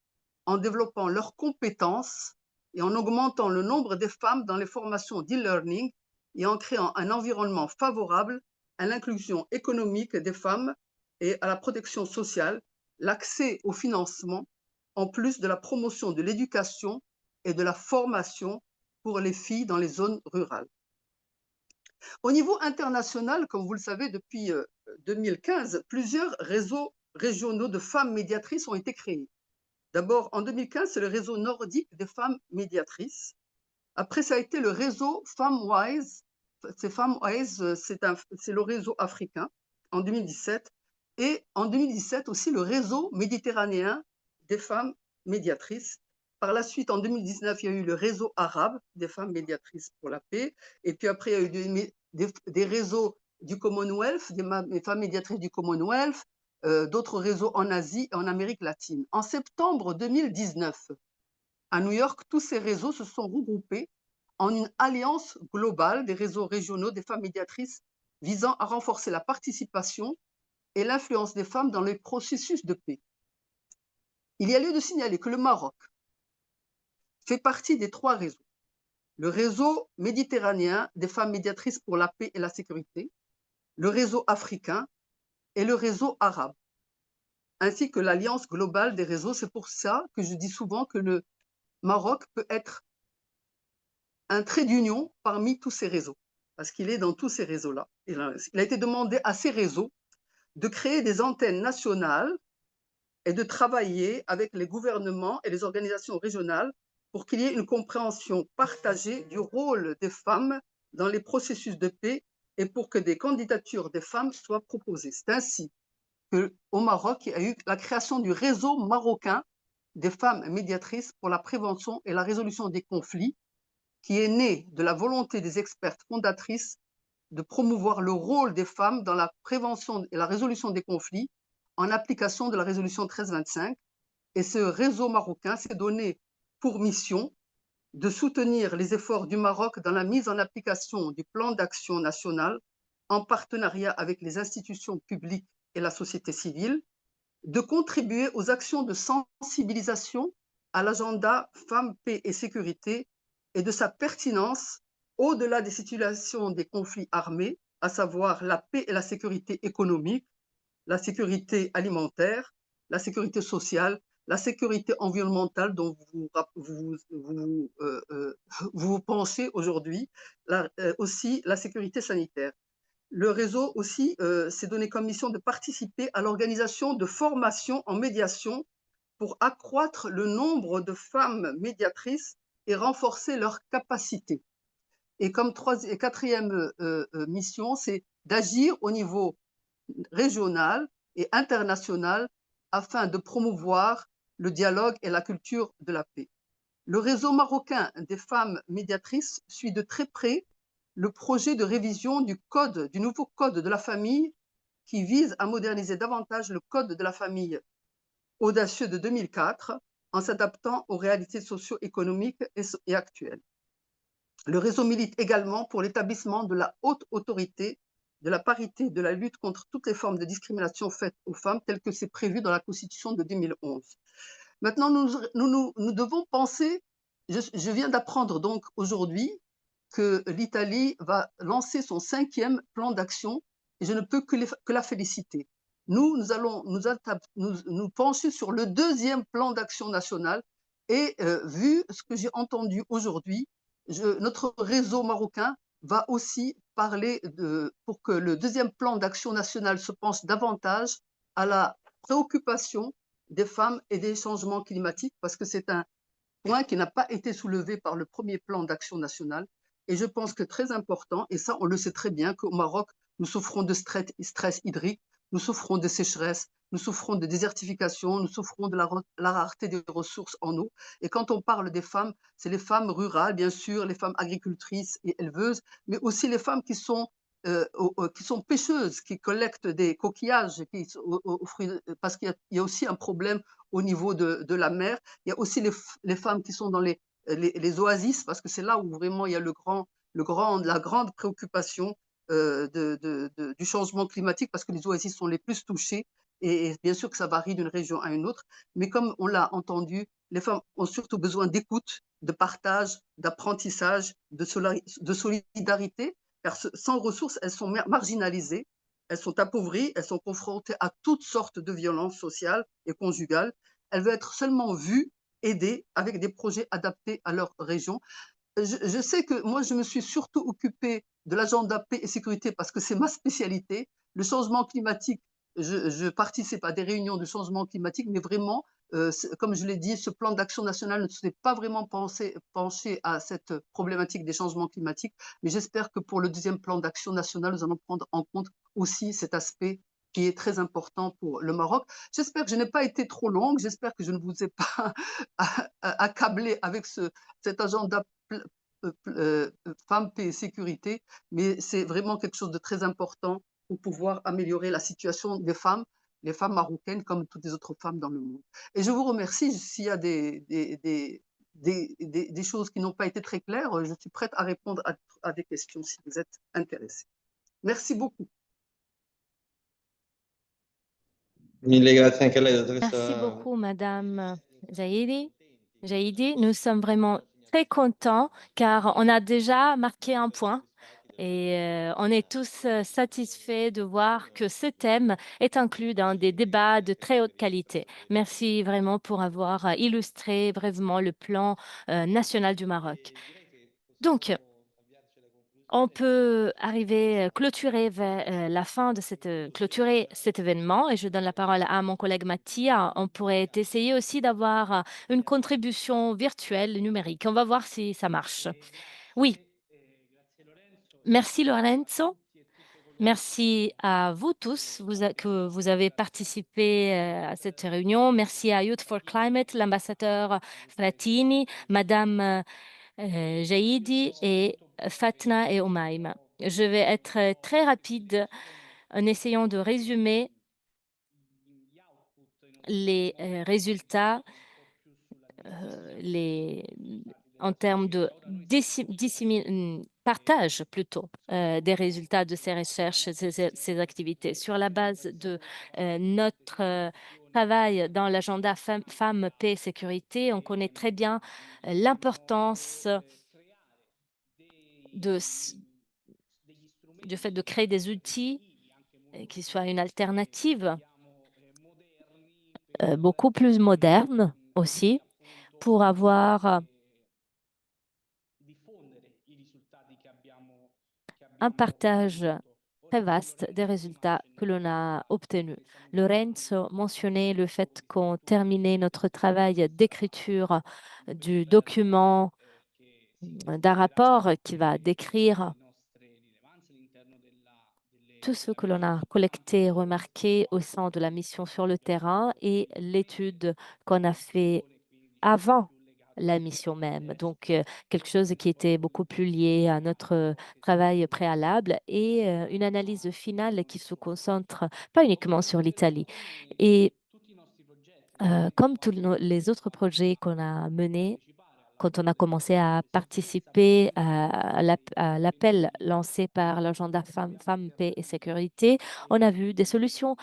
en développant leurs compétences et en augmentant le nombre des femmes dans les formations d'e-learning et en créant un environnement favorable à l'inclusion économique des femmes et à la protection sociale, l'accès au financement, en plus de la promotion de l'éducation et de la formation pour les filles dans les zones rurales. Au niveau international, comme vous le savez, depuis 2015, plusieurs réseaux régionaux de femmes médiatrices ont été créés. D'abord, en 2015, c'est le réseau nordique des femmes médiatrices. Après, ça a été le réseau FemWise. FemWise, c'est le réseau africain en 2017. Et en 2017 aussi, le réseau méditerranéen des femmes médiatrices. Par la suite, en 2019, il y a eu le réseau arabe des femmes médiatrices pour la paix. Et puis après, il y a eu des réseaux du Commonwealth, des femmes médiatrices du Commonwealth, d'autres réseaux en Asie et en Amérique latine. En septembre 2019, à New York, tous ces réseaux se sont regroupés en une alliance globale des réseaux régionaux des femmes médiatrices visant à renforcer la participation et l'influence des femmes dans les processus de paix. Il y a lieu de signaler que le Maroc fait partie des trois réseaux. Le réseau méditerranéen des femmes médiatrices pour la paix et la sécurité, le réseau africain et le réseau arabe, ainsi que l'alliance globale des réseaux. C'est pour ça que je dis souvent que le Maroc peut être un trait d'union parmi tous ces réseaux, parce qu'il est dans tous ces réseaux-là. Il a été demandé à ces réseaux de créer des antennes nationales et de travailler avec les gouvernements et les organisations régionales pour qu'il y ait une compréhension partagée du rôle des femmes dans les processus de paix et pour que des candidatures des femmes soient proposées. C'est ainsi qu'au Maroc, il y a eu la création du réseau marocain des femmes médiatrices pour la prévention et la résolution des conflits, qui est né de la volonté des expertes fondatrices de promouvoir le rôle des femmes dans la prévention et la résolution des conflits en application de la résolution 1325. Et ce réseau marocain s'est donné pour mission de soutenir les efforts du Maroc dans la mise en application du plan d'action national en partenariat avec les institutions publiques et la société civile, de contribuer aux actions de sensibilisation à l'agenda Femmes, Paix et Sécurité et de sa pertinence au-delà des situations des conflits armés, à savoir la paix et la sécurité économique, la sécurité alimentaire, la sécurité sociale, la sécurité environnementale dont vous pensez aujourd'hui, aussi la sécurité sanitaire. Le réseau aussi s'est donné comme mission de participer à l'organisation de formations en médiation pour accroître le nombre de femmes médiatrices et renforcer leurs capacités. Et comme quatrième mission, c'est d'agir au niveau régional et international afin de promouvoir le dialogue et la culture de la paix. Le réseau marocain des femmes médiatrices suit de très près le projet de révision du nouveau code de la famille qui vise à moderniser davantage le code de la famille audacieux de 2004 en s'adaptant aux réalités socio-économiques et actuelles. Le réseau milite également pour l'établissement de la haute autorité de la parité, de la lutte contre toutes les formes de discrimination faites aux femmes, telles que c'est prévu dans la Constitution de 2011. Maintenant, nous devons penser, je viens d'apprendre donc aujourd'hui que l'Italie va lancer son 5e plan d'action et je ne peux que la féliciter. Nous allons nous pencher sur le 2e plan d'action national et vu ce que j'ai entendu aujourd'hui, notre réseau marocain va aussi parler pour que le 2e plan d'action national se penche davantage à la préoccupation des femmes et des changements climatiques, parce que c'est un point qui n'a pas été soulevé par le 1er plan d'action national. Et je pense que très important, et ça on le sait très bien, qu'au Maroc, nous souffrons de stress hydrique, nous souffrons de sécheresse, nous souffrons de désertification, nous souffrons de la rareté des ressources en eau. Et quand on parle des femmes, c'est les femmes rurales, bien sûr, les femmes agricultrices et éleveuses, mais aussi les femmes qui sont pêcheuses, qui collectent des coquillages, parce qu'il y a aussi un problème au niveau de la mer. Il y a aussi les femmes qui sont dans les oasis, parce que c'est là où vraiment il y a la grande préoccupation du changement climatique, parce que les oasis sont les plus touchées. Et bien sûr que ça varie d'une région à une autre, mais comme on l'a entendu, les femmes ont surtout besoin d'écoute, de partage, d'apprentissage, de solidarité, car sans ressources, elles sont marginalisées, elles sont appauvries, elles sont confrontées à toutes sortes de violences sociales et conjugales. Elles veulent être seulement vues, aidées, avec des projets adaptés à leur région. Je sais que moi, je me suis surtout occupée de l'agenda paix et sécurité parce que c'est ma spécialité. Le changement climatique, je participe à des réunions de changement climatique, mais vraiment, comme je l'ai dit, ce plan d'action national ne s'est pas vraiment penché à cette problématique des changements climatiques, mais j'espère que pour le 2e plan d'action national, nous allons prendre en compte aussi cet aspect qui est très important pour le Maroc. J'espère que je n'ai pas été trop longue, j'espère que je ne vous ai pas accablé avec cet agenda femmes, paix et sécurité, mais c'est vraiment quelque chose de très important pour pouvoir améliorer la situation des femmes, les femmes marocaines comme toutes les autres femmes dans le monde. Et je vous remercie. S'il y a des choses qui n'ont pas été très claires, je suis prête à répondre à des questions si vous êtes intéressés. Merci beaucoup. Merci beaucoup, Madame Jaïdi. Nous sommes vraiment très contents car on a déjà marqué un point et on est tous satisfaits de voir que ce thème est inclus dans des débats de très haute qualité. Merci vraiment pour avoir illustré brièvement le plan national du Maroc. Donc, on peut clôturer la fin de clôturer cet événement et je donne la parole à mon collègue Mattia. On pourrait essayer aussi d'avoir une contribution virtuelle numérique. On va voir si ça marche. Oui. Merci Lorenzo. Merci à vous tous que vous avez participé à cette réunion. Merci à Youth for Climate, l'ambassadeur Frattini, Madame Jaïdi et Fatna et Omaïm. Je vais être très rapide en essayant de résumer les résultats en termes de partage plutôt des résultats de ces recherches, ces activités. Sur la base de notre travail dans l'agenda femmes, paix et sécurité, on connaît très bien l'importance du fait de créer des outils qui soient une alternative beaucoup plus moderne aussi pour avoir un partage très vaste des résultats que l'on a obtenus. Lorenzo mentionnait le fait qu'on terminait notre travail d'écriture du document d'un rapport qui va décrire tout ce que l'on a collecté et remarqué au sein de la mission sur le terrain et l'étude qu'on a fait avant la mission même. Donc, quelque chose qui était beaucoup plus lié à notre travail préalable et une analyse finale qui se concentre pas uniquement sur l'Italie. Et comme tous les autres projets qu'on a menés, quand on a commencé à participer à l'appel lancé par l'agenda Femmes, Paix et Sécurité, on a vu des solutions,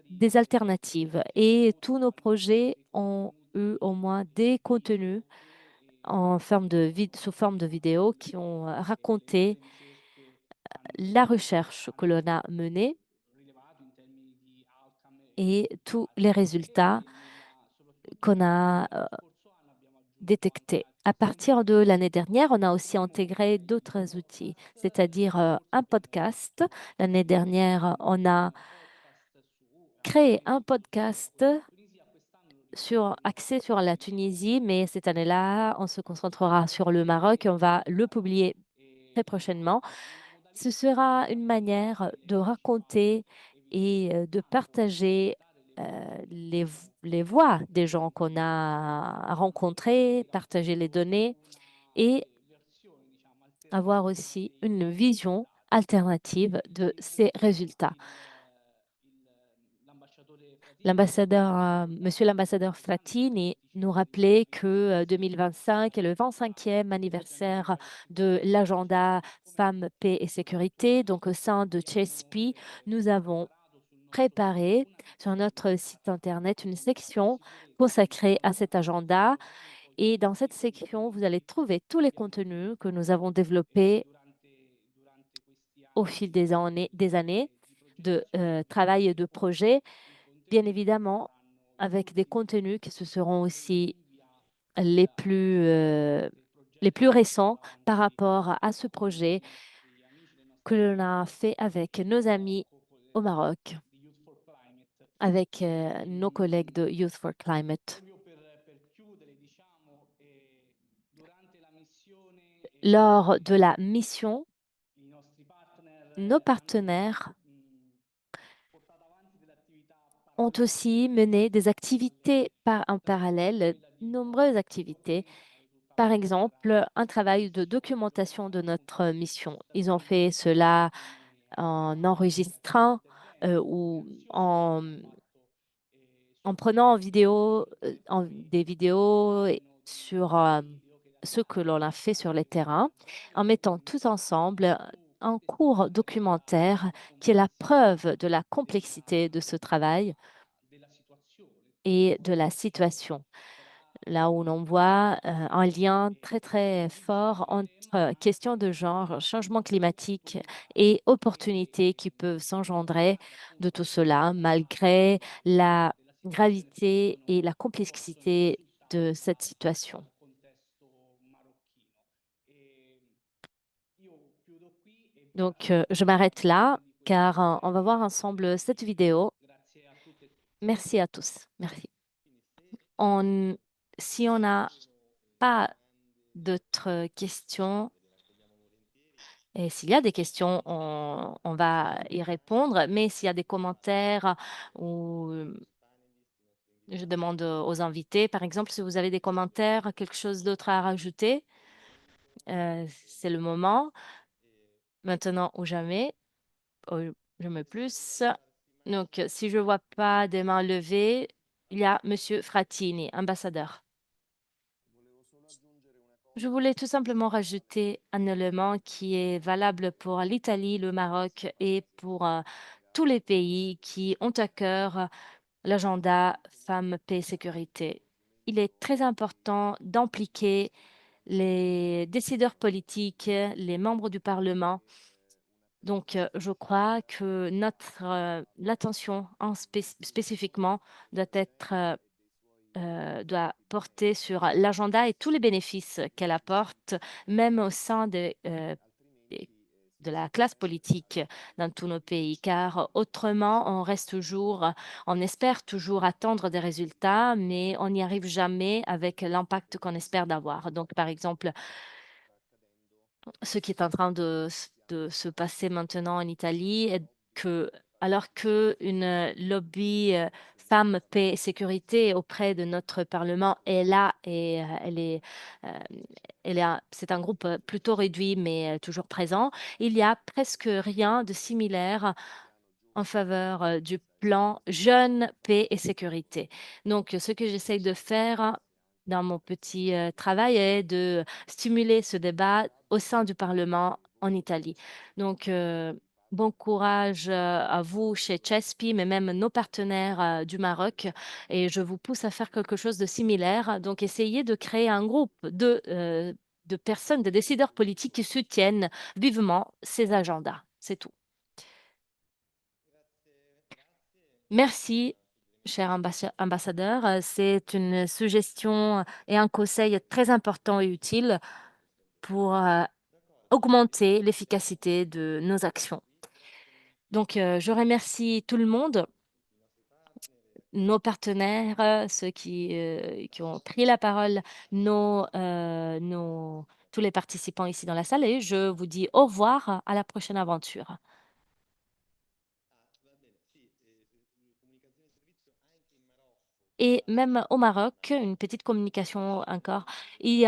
des alternatives. Et tous nos projets ont eu au moins des contenus sous forme de vidéos qui ont raconté la recherche que l'on a menée et tous les résultats qu'on a détectés. À partir de l'année dernière, on a aussi intégré d'autres outils, c'est-à-dire un podcast. L'année dernière, on a créé un podcast axé sur la Tunisie, mais cette année-là, on se concentrera sur le Maroc et on va le publier très prochainement. Ce sera une manière de raconter et de partager les voix des gens qu'on a rencontrés, partager les données et avoir aussi une vision alternative de ces résultats. Monsieur l'ambassadeur Frattini nous rappelait que 2025 est le 25e anniversaire de l'agenda Femmes, Paix et Sécurité. Donc, au sein de CESPI, nous avons préparé sur notre site Internet une section consacrée à cet agenda. Et dans cette section, vous allez trouver tous les contenus que nous avons développés au fil des années de travail et de projet. Bien évidemment, avec des contenus qui ce seront aussi les plus récents par rapport à ce projet que l'on a fait avec nos amis au Maroc, avec nos collègues de Youth for Climate. Lors de la mission, nos partenaires ont aussi mené des activités en parallèle, nombreuses activités. Par exemple, un travail de documentation de notre mission. Ils ont fait cela en enregistrant ou en prenant des vidéos sur ce que l'on a fait sur le terrain, en mettant tout ensemble un court documentaire qui est la preuve de la complexité de ce travail et de la situation. Là où l'on voit un lien très, très fort entre questions de genre, changement climatique et opportunités qui peuvent s'engendrer de tout cela, malgré la gravité et la complexité de cette situation. Donc, je m'arrête là, car on va voir ensemble cette vidéo. Merci à tous. Merci. Si on n'a pas d'autres questions, et s'il y a des questions, on va y répondre. Mais s'il y a des commentaires ou je demande aux invités, par exemple, si vous avez des commentaires, quelque chose d'autre à rajouter, c'est le moment, maintenant ou jamais, jamais plus. Donc, si je ne vois pas des mains levées, il y a Monsieur Frattini, ambassadeur. Je voulais tout simplement rajouter un élément qui est valable pour l'Italie, le Maroc et pour tous les pays qui ont à cœur l'agenda Femmes, Paix, Sécurité. Il est très important d'impliquer les décideurs politiques, les membres du Parlement. Donc, je crois que l'attention spécifiquement doit porter sur l'agenda et tous les bénéfices qu'elle apporte, même au sein de la classe politique dans tous nos pays, car autrement, on espère toujours attendre des résultats, mais on n'y arrive jamais avec l'impact qu'on espère d'avoir. Donc, par exemple, ce qui est en train de se passer maintenant en Italie est que, alors qu'une lobby femmes, paix et sécurité auprès de notre Parlement est là et c'est un groupe plutôt réduit mais toujours présent, il y a presque rien de similaire en faveur du plan Jeunes, Paix et Sécurité. Donc, ce que j'essaye de faire dans mon petit travail est de stimuler ce débat au sein du Parlement en Italie. Donc, Bon courage à vous chez Chespi, mais même nos partenaires du Maroc. Et je vous pousse à faire quelque chose de similaire. Donc, essayez de créer un groupe de personnes, de décideurs politiques qui soutiennent vivement ces agendas. C'est tout. Merci, cher ambassadeur. C'est une suggestion et un conseil très important et utile pour augmenter l'efficacité de nos actions. Donc, je remercie tout le monde, nos partenaires, ceux qui ont pris la parole, tous les participants ici dans la salle, et je vous dis au revoir à la prochaine aventure. Et même au Maroc, une petite communication encore, il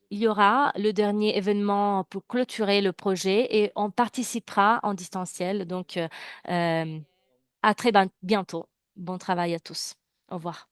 y aura le dernier événement pour clôturer le projet et on participera en distanciel. Donc, à très bientôt. Bon travail à tous. Au revoir.